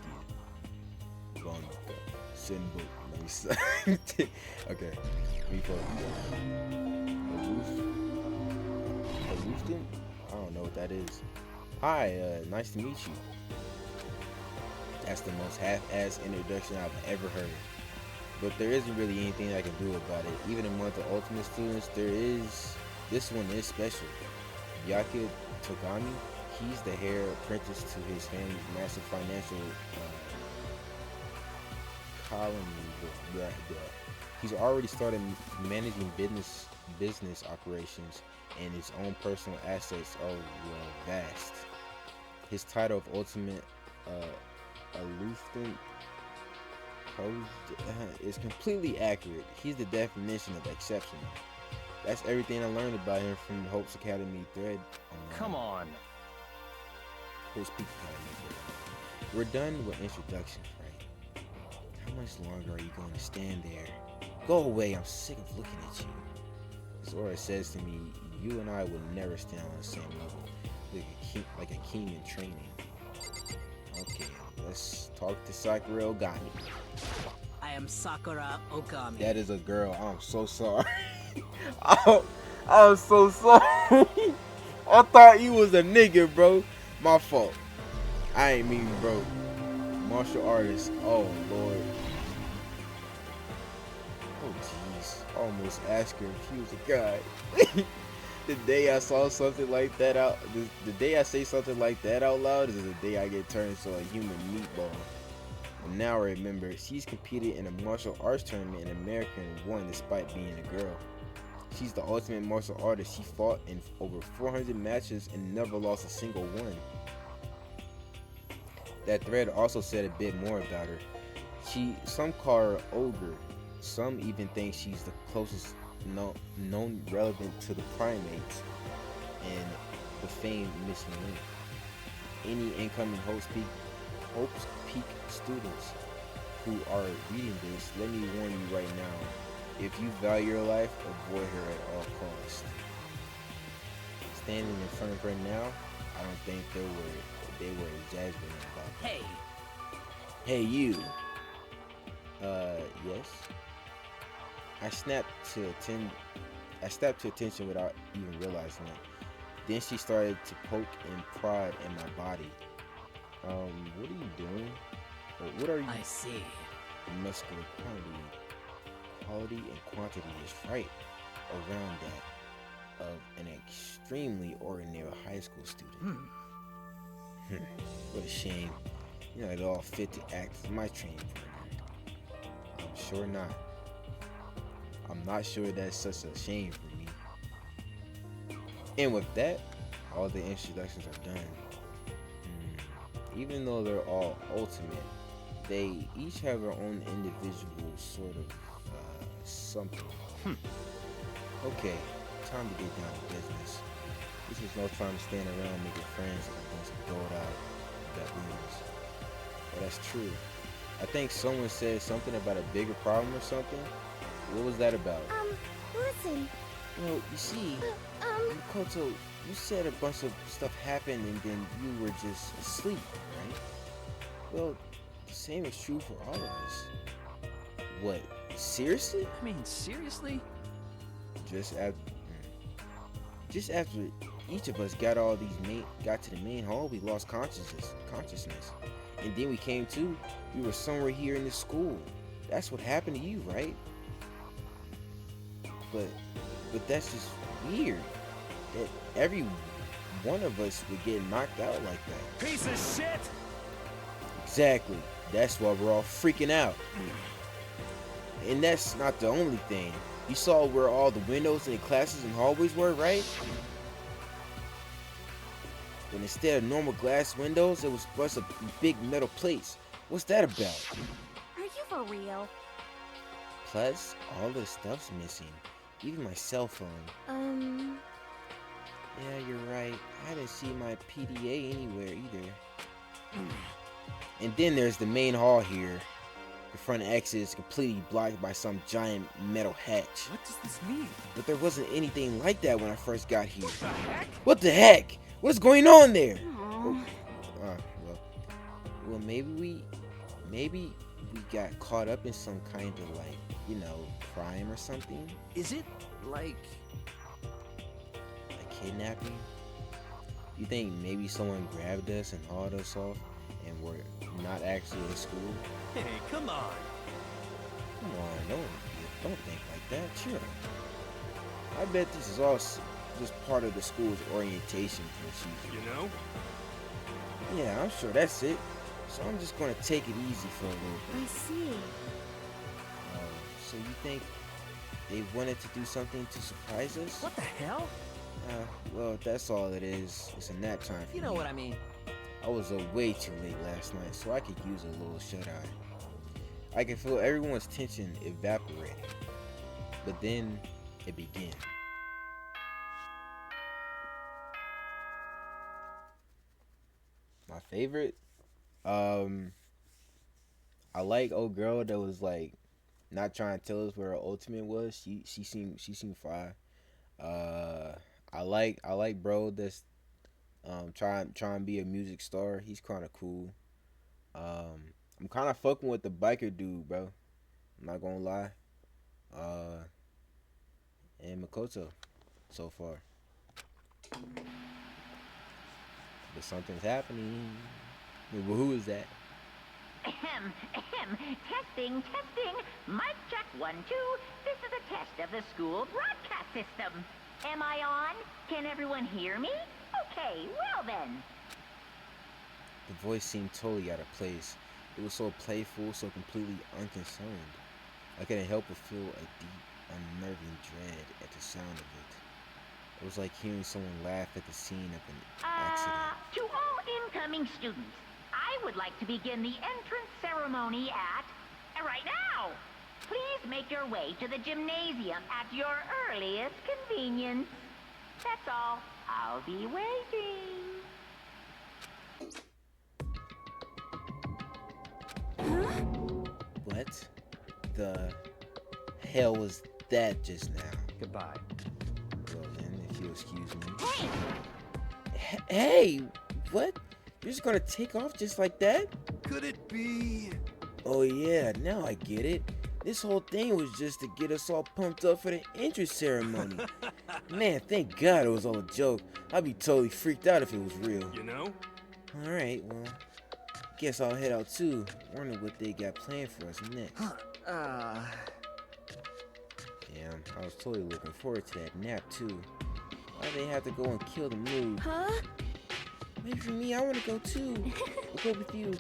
A: Sinbook. Let me see. Okay. Me first. Houston? I don't know what that is. Hi, nice to meet you. That's the most half-ass introduction I've ever heard. But there isn't really anything I can do about it. Even among the ultimate students, this one is special. Byakuya Togami, he's the heir apprentice to his family's massive financial colony. He's already started managing business operations, and his own personal assets are vast. His title of ultimate Alufton is completely accurate. He's the definition of exceptional. That's everything I learned about him from Hope's Academy thread.
J: Come on.
A: Hope's Peak Academy thread. We're done with introductions, right? How much longer are you going to stand there? Go away, I'm sick of looking at you. Zora says to me, you and I will never stand on the same level, like a king in training. Okay, let's talk to Sakura Ogami.
C: I am Sakura Okami.
A: That is a girl, I'm so sorry. I, I was so sorry. I thought you was a nigga, bro. My fault. I ain't mean, bro. Martial artist. Oh, Lord. Oh, jeez. Almost asked her if she was a guy. The day I saw something like that out, the day I say something like that out loud is the day I get turned into a human meatball. And now I remember, she's competed in a martial arts tournament in America and won despite being a girl. She's the ultimate martial artist. She fought in over 400 matches and never lost a single one. That thread also said a bit more about her. Some call her ogre. Some even think she's the closest known relevant to the primates and the famed missing link. Any incoming Hopes Peak students who are reading this, let me warn you right now. If you value your life, avoid her at all costs. Standing in front of her now, I don't think they were exaggerating about that. Hey you. Yes. I snapped to attention without even realizing it. Then she started to poke and prod in my body. What are you doing? Or what are you?
C: I see.
A: Muscular quality and quantity is right around that of an extremely ordinary high school student. What a shame. You know, it all fit to act as my training partner. I'm sure not. I'm not sure that's such a shame for me. And with that, all the introductions are done. Even though they're all ultimate, they each have their own individual sort of something. Okay, time to get down to business. This is no time to stand around making friends with a bunch of dulled-eyed baboons. But that's true. I think someone said something about a bigger problem or something. What was that about?
G: Listen.
A: Well, you see, Koto, you said a bunch of stuff happened and then you were just asleep, right? Well, the same is true for all of us. What? Seriously?
C: I mean, seriously?
A: Just after each of us got to the main hall, we lost consciousness. And then we came to, we were somewhere here in the school. That's what happened to you, right? But that's just weird. That every one of us would get knocked out like that.
D: Piece of shit!
A: Exactly. That's why we're all freaking out. And that's not the only thing. You saw where all the windows in the classes and hallways were, right? But instead of normal glass windows, it was a bunch of big metal plates. What's that about?
G: Are you for real?
A: Plus, all the stuff's missing. Even my cell phone. Yeah, you're right. I didn't see my PDA anywhere either. And then there's the main hall here. The front exit is completely blocked by some giant metal hatch.
C: What does this mean?
A: But there wasn't anything like that when I first got here. What the heck? What's going on there? Well, maybe we got caught up in some kind of crime or something.
C: Is it like
A: kidnapping? You think maybe someone grabbed us and hauled us off and we're not actually in school?
D: Hey, come on.
A: Come on, don't think like that. Cheer up. I bet this is all just part of the school's orientation procedure.
D: You know?
A: Yeah, I'm sure that's it. So I'm just gonna take it easy for a little bit.
G: I see.
A: So you think they wanted to do something to surprise us?
C: what the hell?
A: Well, that's all it is. It's a nap time for
C: You know
A: me.
C: what I mean.
A: I was way too late last night, so I could use a little shut-eye. I can feel everyone's tension evaporating. But then, it began. My favorite? I like old girl that was not trying to tell us where her ultimate was. She seemed fire. I like bro that's trying to be a music star. He's kind of cool. I'm kind of fucking with the biker dude, bro. I'm not gonna lie. and Makoto so far. But something's happening. Well, who is that?
K: Testing. Mic check 1, 2. This is a test of the school broadcast system. Am I on? Can everyone hear me? Okay, well then.
A: The voice seemed totally out of place. It was so playful, so completely unconcerned. I couldn't help but feel a deep, unnerving dread at the sound of it. It was like hearing someone laugh at the scene of an accident.
K: To all incoming students, I would like to begin the entrance ceremony at right now. Please make your way to the gymnasium at your earliest convenience. That's all. I'll be waiting.
A: What the hell was that just now?
J: Goodbye.
A: Well then, if you'll excuse me.
K: Hey!
A: Hey! What? You're just gonna take off just like that?
I: Could it be?
A: Oh yeah, now I get it. This whole thing was just to get us all pumped up for the entrance ceremony. Man, thank God it was all a joke. I'd be totally freaked out if it was real.
I: You know?
A: Alright, well, guess I'll head out too. Wonder what they got planned for us next. Damn, I was totally looking forward to that nap too. Why they have to go and kill the mood?
G: Huh?
A: Wait for me, I wanna go too. I'll go with you.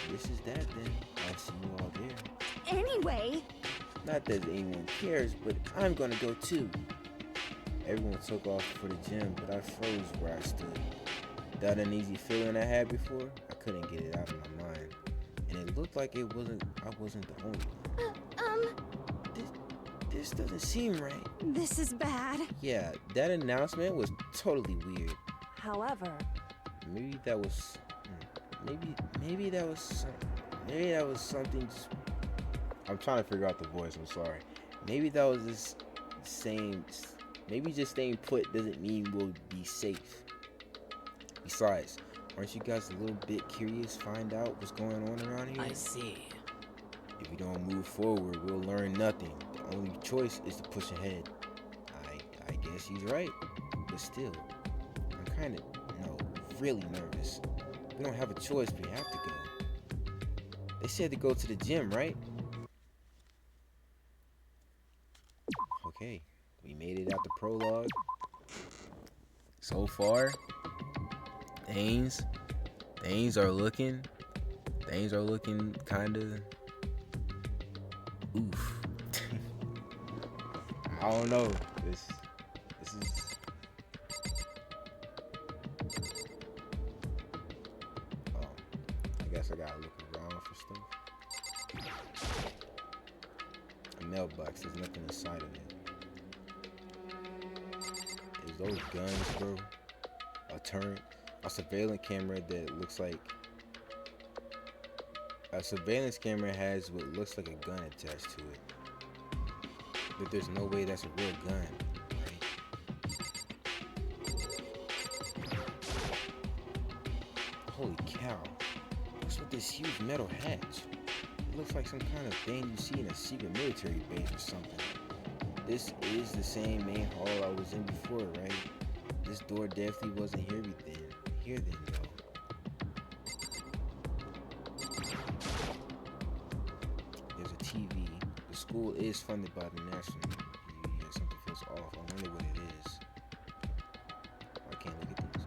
A: This is that then. I'll see you all there.
E: Anyway.
A: Not that anyone cares, but I'm gonna go too. Everyone took off for the gym, but I froze where I stood. That uneasy feeling I had before, I couldn't get it out of my mind. And it looked like I wasn't the only one. This doesn't seem right.
E: This is bad.
A: Yeah, that announcement was totally weird.
G: However,
A: Maybe that was something. I'm trying to figure out the voice. I'm sorry. Maybe that was just saying. Maybe just staying put doesn't mean we'll be safe. Besides, aren't you guys a little bit curious? Find out what's going on around here.
C: I see.
A: If we don't move forward, we'll learn nothing. The only choice is to push ahead. I guess he's right, but still, I'm kind of really nervous. We don't have a choice. We have to go. They said to go to the gym, right? Okay, we made it out the prologue. So far, things are looking kind of oof. I don't know. This is. I guess I gotta look around for stuff. A mailbox, there's nothing inside of it. Is those guns, bro? A turret? A surveillance camera that looks like... A surveillance camera has what looks like a gun attached to it. But there's no way that's a real gun, right? Holy cow. What's with this huge metal hatch? It looks like some kind of thing you see in a secret military base or something. This is the same main hall I was in before, right? This door definitely wasn't here then though. There's a TV. The school is funded by the national. Yeah, something feels off. I wonder what it is. I can't look at this.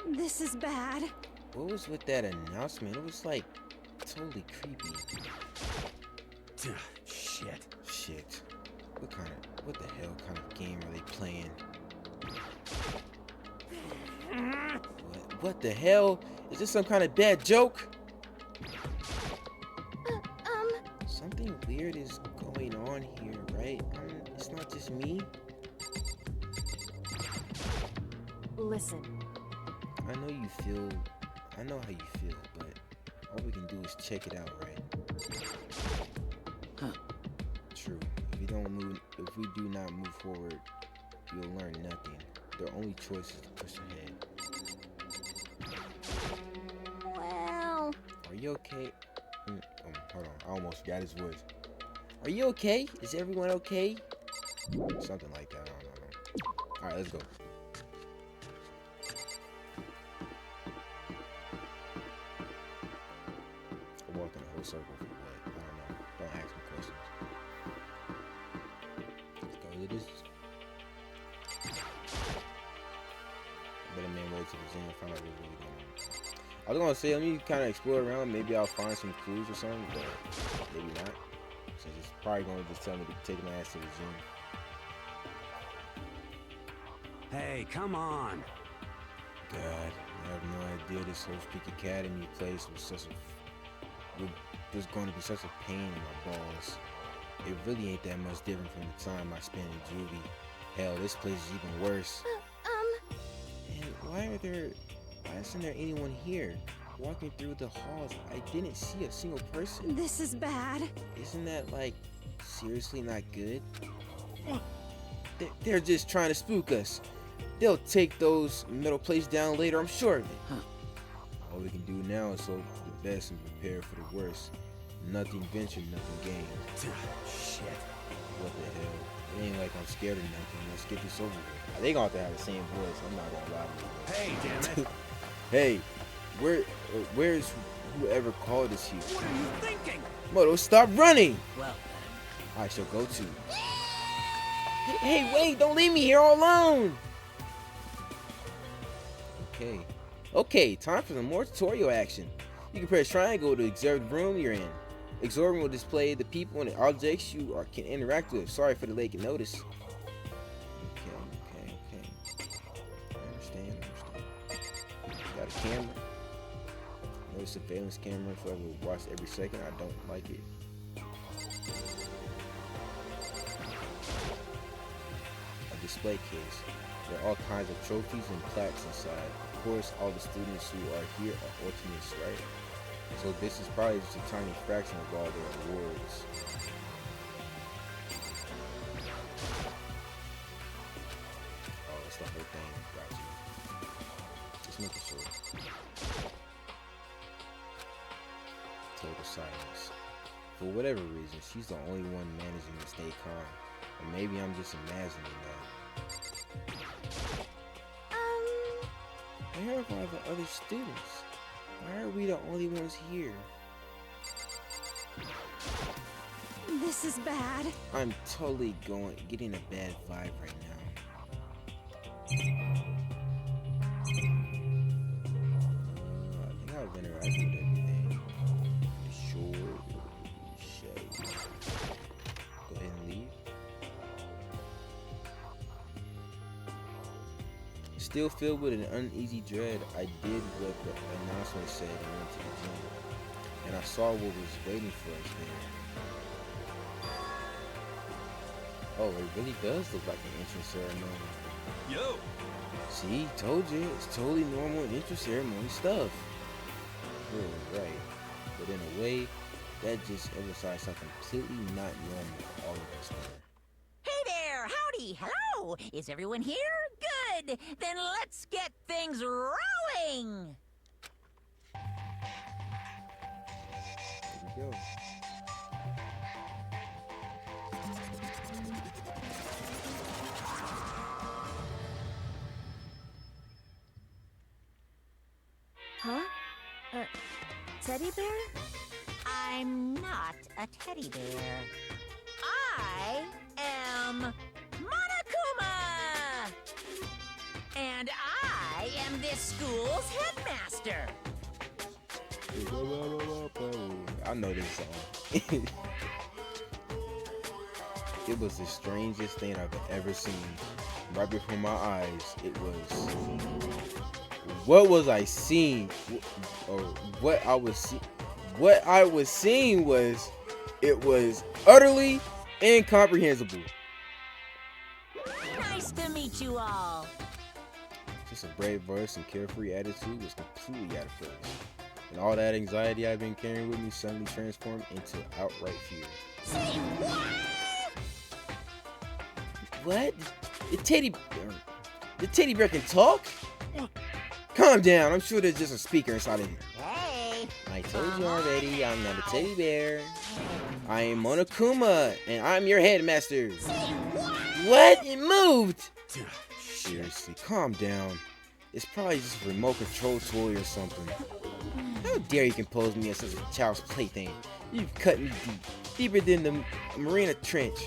A: Interesting.
E: This is bad.
A: What was with that announcement? It was like totally creepy. Shit. What the hell kind of game are they playing? What the hell? Is this some kind of bad joke? Something weird is going on here, right? It's not just me.
G: listen.
A: I know how you feel, but all we can do is check it out, right?
C: Huh.
A: True. If we do not move forward, you'll learn nothing. The only choice is to push ahead.
F: Well...
A: Are you okay? Hold on. I almost got his voice. Are you okay? Is everyone okay? Something like that. I don't know. Alright, let's go. I walked in a whole circle for what? I don't know. Don't ask me questions. Let's go to this. Better man wait till the Zen and find out what's really going on. I was gonna say, let me kind of explore around. Maybe I'll find some clues or something, but maybe not. Since it's probably gonna just tell me to take my ass to the gym.
L: Hey, come on.
A: God, I have no idea this whole Peak Academy place was going to be such a pain in my balls. It really ain't that much different from the time I spent in juvie. Hell, this place is even worse. And why isn't there anyone here? Walking through the halls, I didn't see a single person.
E: This is bad.
A: Isn't that, like, seriously not good? They're just trying to spook us. They'll take those metal plates down later, I'm sure of it. All we can do now is hope for the best and prepare for the worst. Nothing ventured, nothing gained.
L: Shit.
A: What the hell? It ain't like I'm scared of nothing. Let's get this over with. They gonna have to have the same voice. I'm not gonna lie to you.
L: Hey, damn it.
A: Hey, where's whoever called us here?
L: What are you thinking?
A: Moto, stop running!
F: Well,
A: I shall go too. Hey, wait! Don't leave me here all alone! Okay, time for some more tutorial action. You can press triangle to observe the room you're in. Observing will display the people and the objects you can interact with. Sorry for the late notice. Okay. I understand. Got a camera. No surveillance camera, so I will watch every second. I don't like it. A display case. There are all kinds of trophies and plaques inside. Of course, all the students who are here are ultimates, right? So this is probably just a tiny fraction of all their awards. Oh, that's the whole thing. Got you. Just making sure. Total silence. For whatever reason, she's the only one managing to stay calm. Or maybe I'm just imagining that. Where are all the other students? Why are we the only ones here?
E: This is bad.
A: I'm totally getting a bad vibe right now. I think I've interacted with everything. Sure. Shade. Go ahead and leave. Still filled with an uneasy dread, I did what the announcement said and went to the gym. And I saw what was waiting for us there. Oh, it really does look like an entrance ceremony.
I: Yo!
A: See, told you, it's totally normal entrance ceremony stuff. Right. But in a way, that just emphasized something completely not normal all of us were.
F: hey there! Howdy! Hello! Is everyone here? Good! Then let's get things rolling!
A: Here we go.
G: Huh? Teddy bear?
F: I'm not a teddy bear. I am Monokuma! And I am this school's headmaster.
A: I know this song. It was the strangest thing I've ever seen. Right before my eyes, it was. What was I seeing? Or what I was seeing? What I was seeing was, it was utterly incomprehensible.
F: Nice to meet you all.
A: Just a brave voice and carefree attitude was completely out of place. And all that anxiety I've been carrying with me suddenly transformed into outright fear.
F: Say what?
A: What? The teddy bear can talk? Calm down. I'm sure there's just a speaker inside of here.
F: Hey.
A: I told you already, I'm not a teddy bear. I am Monokuma, and I'm your headmaster. What? It moved! Seriously, calm down. It's probably just a remote control toy or something. How dare you compose me as such a child's plaything? You've cut me deeper than the Marina Trench.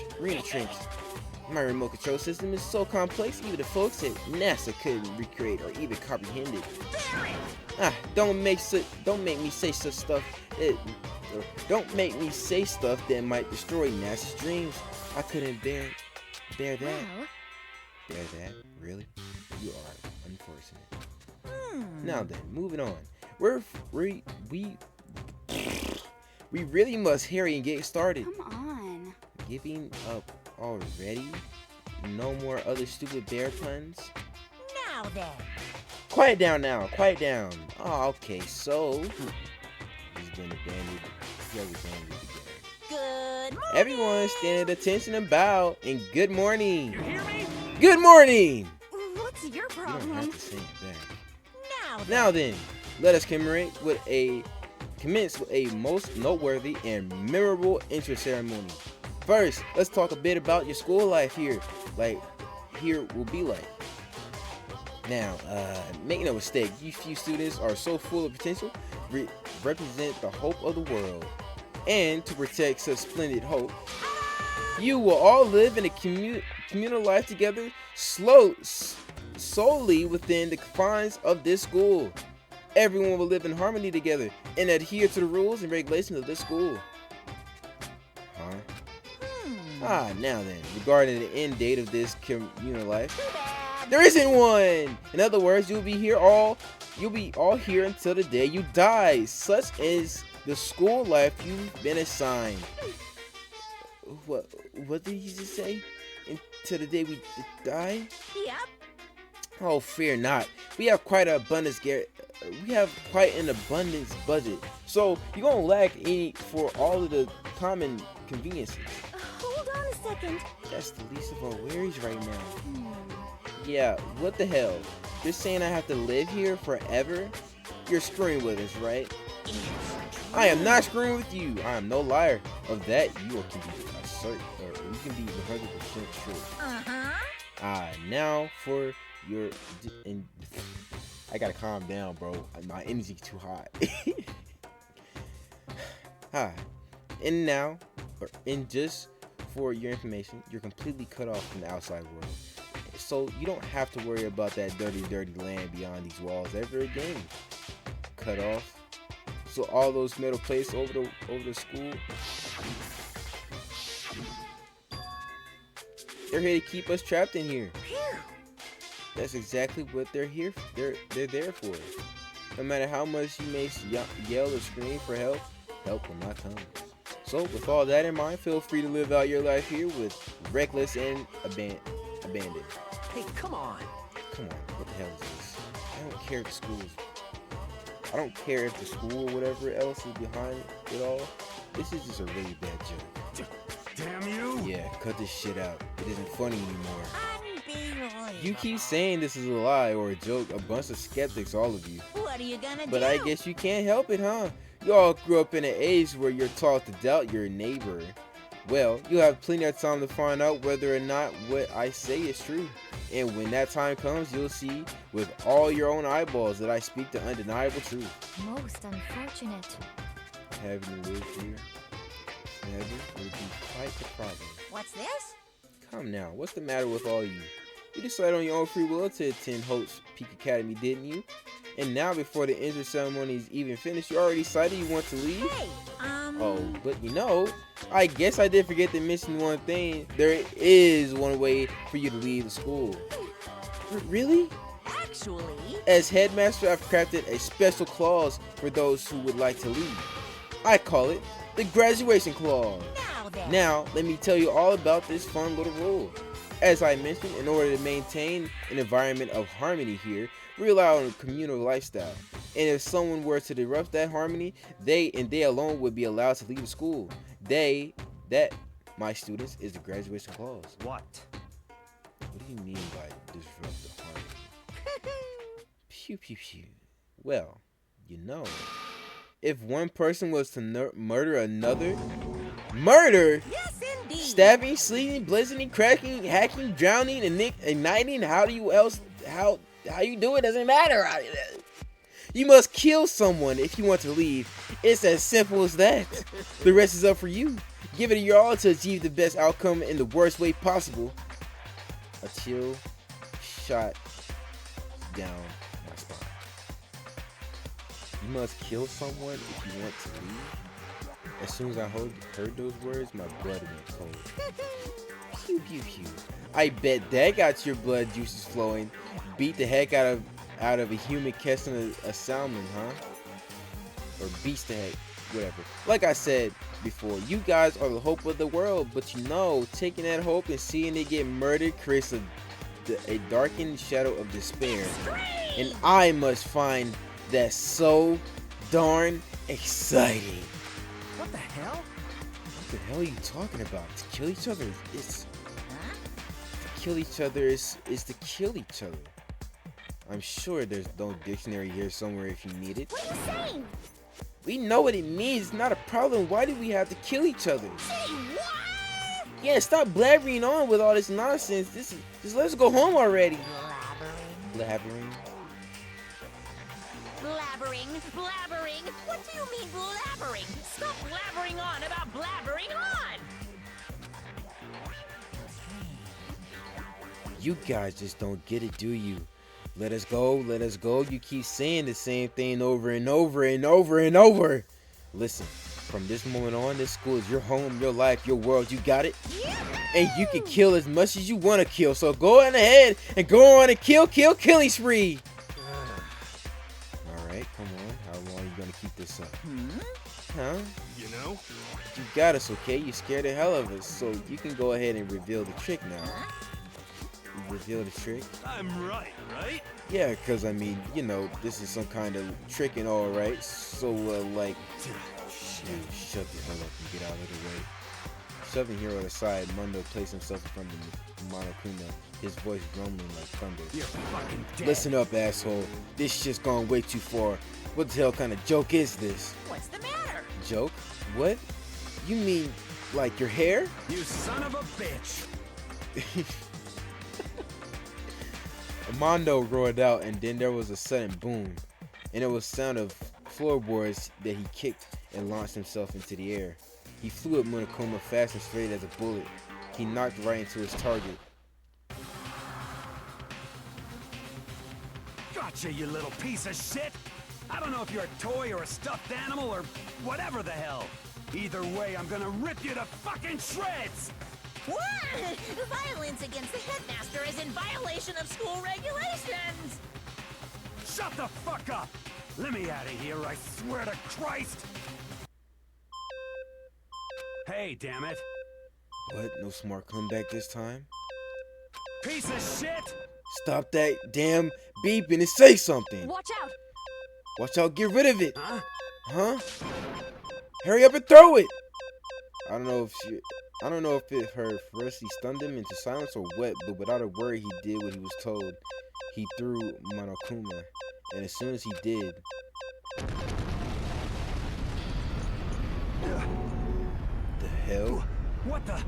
A: My remote control system is so complex, even the folks at NASA couldn't recreate or even comprehend it. Don't make me say such stuff. Don't make me say stuff that might destroy NASA's dreams. I couldn't bear that.
H: Well.
A: Bear that? Really? You are unfortunate. Now then, moving on. We really must hurry and get started.
E: Come on.
A: Giving up already? No more other stupid bear puns?
F: Now then.
A: Quiet down now, quiet down. Oh, okay, so he's been abandoned. He has abandoned again.
F: Good morning.
A: Everyone stand at attention and bow, and good morning.
D: You hear me?
A: Good morning!
E: What's your
A: You
E: problem?
A: don't have to say it back.
F: Now
A: then, let us commence with a most noteworthy and memorable entrance ceremony. First, let's talk a bit about your school life here. Will be like. Now, make no mistake, you few students are so full of potential, represent the hope of the world. And to protect such splendid hope, you will all live in a communal life together, solely within the confines of this school. Everyone will live in harmony together and adhere to the rules and regulations of this school. Now then, regarding the end date of this communal life, there isn't one! In other words, you'll be all here until the day you die. Such is the school life you've been assigned. What did he just say? Until the day we die?
F: Yep.
A: Oh, fear not. We have quite an abundance, budget. So you're gonna lack any for all of the common conveniences.
G: Hold on a second.
A: That's the least of our worries right now. Yeah, what the hell? You're saying I have to live here forever? You're screwing with us, right? I am not screwing with you. I am no liar. Of that, you can be certain, or you can be 100% sure. Now for your. I gotta calm down, bro. My energy's too hot. And just for your information, you're completely cut off from the outside world. So you don't have to worry about that dirty land beyond these walls ever again. Cut off. So all those metal plates over the school, they're here to keep us trapped in here. That's exactly what they're here. They're there for. No matter how much you may yell or scream for help will not come. So with all that in mind, feel free to live out your life here with reckless and abandon.
L: Hey, come on.
A: What the hell is this? I don't care if the school or whatever else is behind it all. This is just a really bad joke.
L: Damn you!
A: Yeah, cut this shit out. It isn't funny anymore.
F: Unbelievable.
A: You keep saying this is a lie or a joke. A bunch of skeptics, all of you.
F: What are you gonna do?
A: But I guess you can't help it, huh? You all grew up in an age where you're taught to doubt your neighbor. Well, you'll have plenty of time to find out whether or not what I say is true. And when that time comes, you'll see with all your own eyeballs that I speak the undeniable truth.
H: Most unfortunate.
A: Having lived here, never would be quite the problem.
F: What's this?
A: Come now, what's the matter with all you? You decided on your own free will to attend Hope's Peak Academy, didn't you? And now, before the entrance ceremony is even finished, you already decided you want to leave?
F: Hey,
A: Oh, but I guess I did forget to mention one thing. There is one way for you to leave the school. Really?
F: Actually...
A: As headmaster, I've crafted a special clause for those who would like to leave. I call it the graduation clause. Now, let me tell you all about this fun little rule. As I mentioned, in order to maintain an environment of harmony here, we rely on a communal lifestyle. And if someone were to disrupt that harmony, they alone would be allowed to leave the school. My students, is the graduation clause.
J: What?
A: What do you mean by disrupt the harmony? Pew pew pew. Well, if one person was to murder another, Murder?
F: Yes, indeed.
A: Stabbing, slinging, blazing, cracking, hacking, drowning, and igniting. How you do it doesn't matter. You must kill someone if you want to leave. It's as simple as that. The rest is up for you. Give it your all to achieve the best outcome in the worst way possible. A chill shot down my spine. You must kill someone if you want to leave. As soon as I heard those words, my blood went cold. Pew pew pew. I bet that got your blood juices flowing. Beat the heck out of a human catching a salmon, huh? Or beast the heck, whatever. Like I said before, you guys are the hope of the world, but you know, taking that hope and seeing it get murdered creates a darkened shadow of despair. And I must find that so darn exciting.
B: What the hell?
A: What the hell are you talking about? To kill each other is to kill each other is to kill each other. I'm sure there's no dictionary here somewhere if you need it.
H: What are you saying?
A: We know what it means. It's not a problem. Why do we have to kill each other?
F: Say what?
A: Yeah, stop blabbering on with all this nonsense. Just let's go home already. Blabbering.
K: Blabbering? What do you mean blabbering? Stop blabbering on about blabbering on!
A: You guys just don't get it, do you? Let us go, let us go. You keep saying the same thing over and over and over and over. Listen, from this moment on, this school is your home, your life, your world. You got it? And you can kill as much as you want to kill. So go on ahead and go on and killing spree. Alright, come on. How long are you going to keep this up? Huh?
I: You know?
A: You got us, okay? You scared the hell of us. So you can go ahead and reveal the trick now. Reveal the trick?
I: I'm right?
A: Yeah, because I mean, you know, this is some kind of trick and all, right? So, like, shut the hell up and get out of the way. Shoving Hero aside, Mundo placed himself in front of Monokuma, his voice rumbling like thunder.
L: You're fucking dead.
A: Listen up, asshole. This shit's gone way too far. What the hell kind of joke is this?
F: What's the matter?
A: Joke? What? You mean, like, your hair?
L: You son of a bitch.
A: Mondo roared out, and then there was a sudden boom, and it was sound of floorboards that he kicked and launched himself into the air. He flew at Monokuma fast and straight as a bullet. He knocked right into his target.
L: Gotcha, you little piece of shit. I don't know if you're a toy or a stuffed animal or whatever the hell. Either way, I'm gonna rip you to fucking shreds.
F: What? Violence against the headmaster is in violation of school regulations!
L: Shut the fuck up! Let me out of here, I swear to Christ! Hey, damn it!
A: What? No smart comeback this time?
L: Piece of shit!
A: Stop that damn beeping and say something!
H: Watch out!
A: Watch out, get rid of it!
L: Huh?
A: Huh? Hurry up and throw it! I don't know if it her ferocity stunned him into silence or what, but without a word he did what he was told. He threw Monokuma, and as soon as he did, the hell?
L: What the?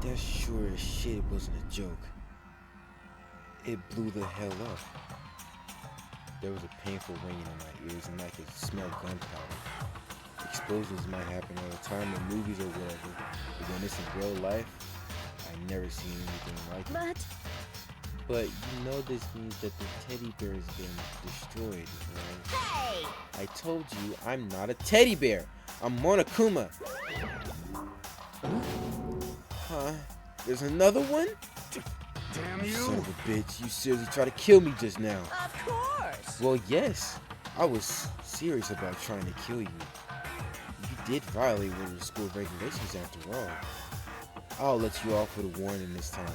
A: That sure as shit wasn't a joke. It blew the hell up. There was a painful ringing in my ears, and I could smell gunpowder. Explosions might happen all the time in movies or whatever, but when it's in real life, I never seen anything like it. But you know this means that the teddy bear has been destroyed, right?
F: Hey!
A: I told you I'm not a teddy bear. I'm Monokuma. Huh? There's another one?
L: Damn you!
A: Son of a bitch, you seriously tried to kill me just now.
F: Of course!
A: Well, yes. I was serious about trying to kill you. You did violate one of the school regulations after all. I'll let you off with a warning this time,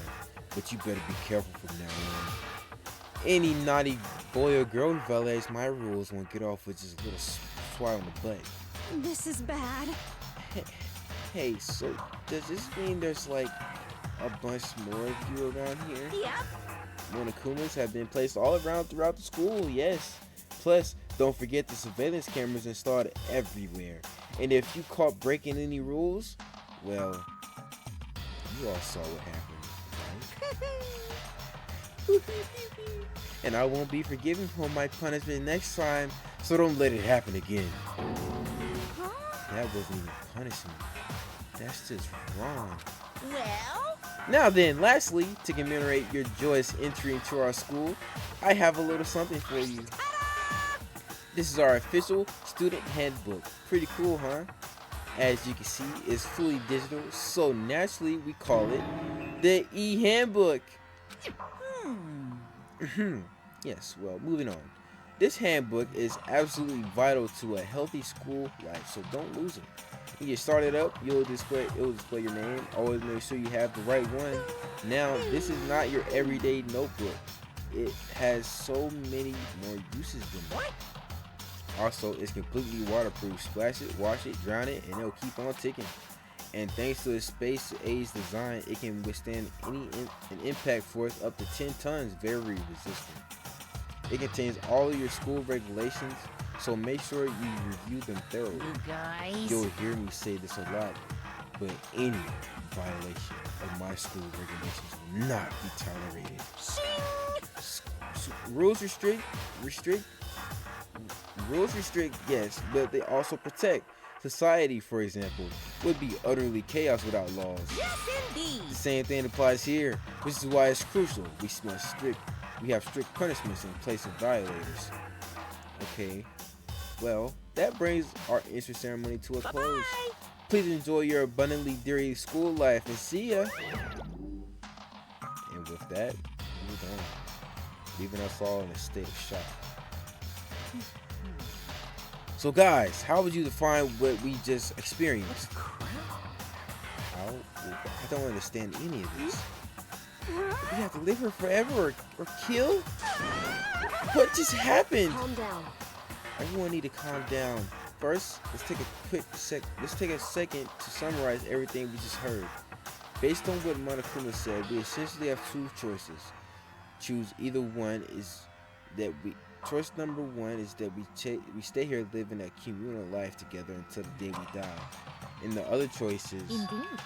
A: but you better be careful from now on. Any naughty boy or girl who violates my rules won't get off with just a little swat on the butt.
H: This is bad.
A: Hey, so does this mean there's like a bunch more of you around here?
F: Yep.
A: Monokumas have been placed all around throughout the school, yes. Plus, don't forget the surveillance cameras installed everywhere. And if you caught breaking any rules, well, you all saw what happened, right? And I won't be forgiven for my punishment next time, so don't let it happen again. That wasn't even punishment. That's just wrong.
F: Well?
A: Now then, lastly, to commemorate your joyous entry into our school, I have a little something for you. This is our official student handbook. Pretty cool, huh? As you can see, it's fully digital, so naturally we call it the e-handbook. Yes, well, moving on. This handbook is absolutely vital to a healthy school life, so don't lose it. When you start it up, it will display your name. Always make sure you have the right one. Now, this is not your everyday notebook. It has so many more uses than that. Also, it's completely waterproof. Splash it, wash it, drown it, and it'll keep on ticking. And thanks to its space-age design, it can withstand an impact force up to 10 tons, very resistant. It contains all of your school regulations, so make sure you review them thoroughly.
F: You guys?
A: You'll hear me say this a lot, but any violation of my school regulations will not be tolerated. Rules restrict, yes, but they also protect. Society, for example, would be utterly chaos without laws.
F: Yes, indeed.
A: The same thing applies here, which is why it's crucial. We have strict punishments in place of violators. Okay, well, that brings our entrance ceremony to a close. Please enjoy your abundantly deary school life and see ya. And with that, we're done, leaving us all in a state of shock. So guys, how would you define what we just experienced? How? I don't understand any of this. We have to live here forever or kill? What just happened?
G: Calm down.
A: Everyone need to calm down. First, let's take a second to summarize everything we just heard. Based on what Monokuma said, we essentially have two choices. Choose either one. Choice number one is that we stay here living a communal life together until the day we die. And the other choice is,
H: Indeed.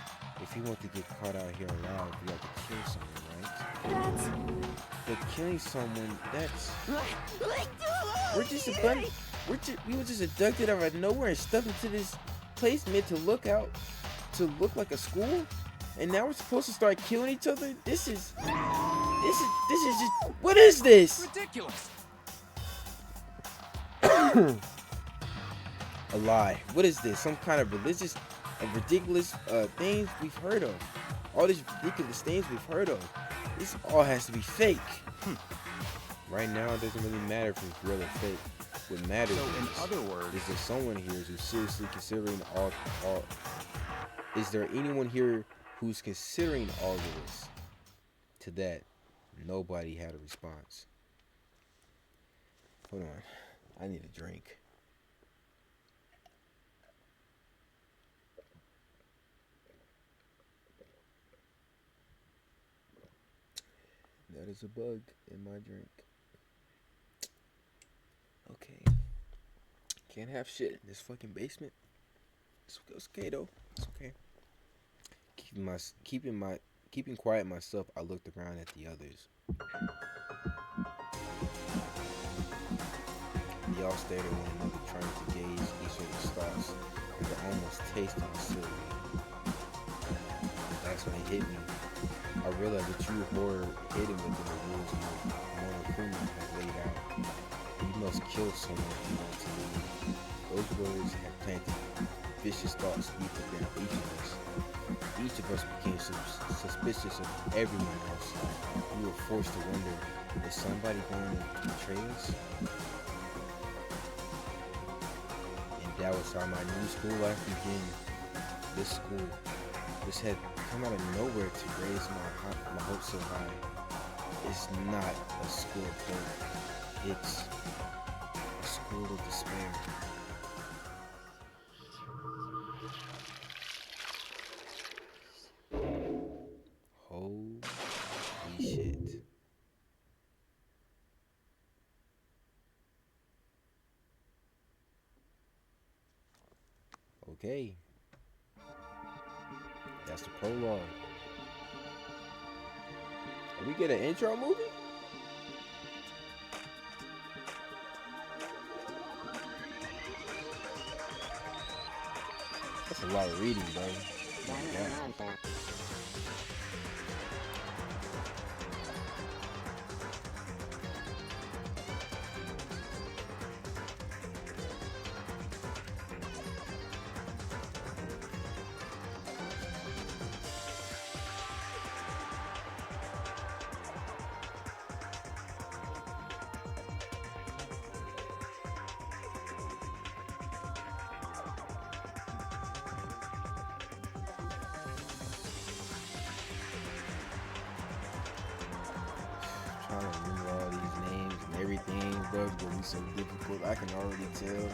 A: if you want to get caught out here alive, you have to kill someone, right? But killing someone, we were just abducted out of nowhere and stuffed into this place meant to look like a school, and now we're supposed to start killing each other. This is just, what is this?
D: Ridiculous.
A: A lie. What is this? Some kind of ridiculous things we've heard of. All these ridiculous things we've heard of. This all has to be fake. Right now, it doesn't really matter if it's real or fake. What matters
J: in other words,
A: is there someone here who's seriously considering all? Is there anyone here who's considering all of this? To that, nobody had a response. Hold on. I need a drink. That is a bug in my drink. Okay. Can't have shit in this fucking basement. It's okay though. It's okay. Keeping quiet myself, I looked around at the others. They all stared at one another, trying to gauge each other's thoughts, and could almost taste hostility. That's when it hit me. I realized the true horror hidden within the rules Monokuma had laid out. You must kill someone if you want to live. Those words had planted vicious thoughts deep within each of us. Each of us became suspicious of everyone else. We were forced to wonder, is somebody going to betray us? That was how my new school life began. This had come out of nowhere to raise my hopes so high. It's not a school of hope. It's a school of despair. Holy shit. Okay. That's the prologue. We get an intro movie? That's a lot of reading, bro. Yeah. Trying to remember all these names and everything, bro. It's gonna be so difficult. I can already tell.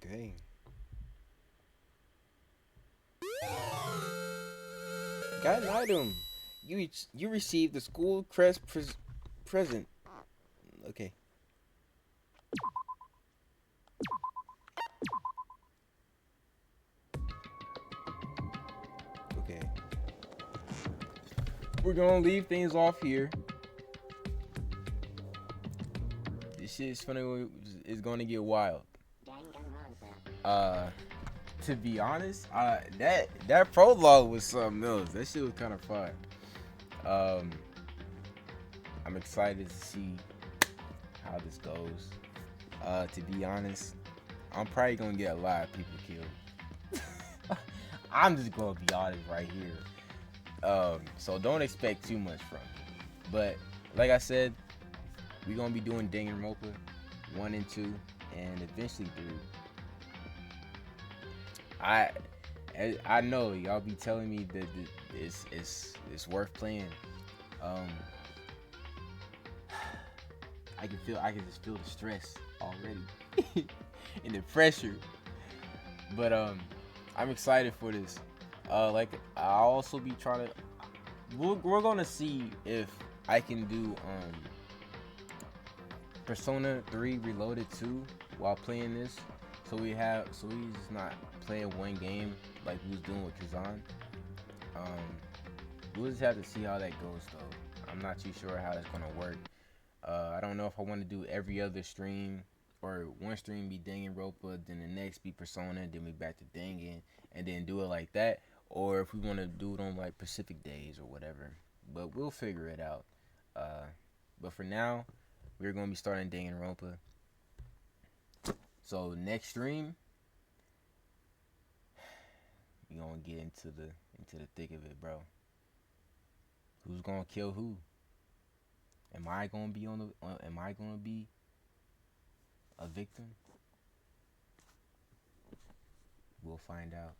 A: Okay. Got an item. You received the school crest present. Okay. Okay. We're gonna leave things off here. This shit's funny. It's gonna get wild. To be honest, that prologue was something else. That shit was kind of fun. I'm excited to see how this goes. To be honest, I'm probably gonna get a lot of people killed. I'm just gonna be honest right here. So don't expect too much from me. But like I said, we're gonna be doing Danganronpa 1 and 2, and eventually 3. I know y'all be telling me that it's worth playing. I can just feel the stress already and the pressure. But I'm excited for this. Like I'll also be trying to. We're gonna see if I can do Persona 3 Reloaded 2 while playing this. So we just not playing one game like we was doing with Kazan. We'll just have to see how that goes though. I'm not too sure how that's gonna work. I don't know if I want to do every other stream, or one stream be Danganronpa, then the next be Persona, then we back to Dangan, and then do it like that, or if we want to do it on like Pacific days or whatever. But we'll figure it out. But for now, we're gonna be starting Danganronpa. So next stream, we gonna get into the thick of it, bro. Who's gonna kill who? Am I gonna be a victim? We'll find out.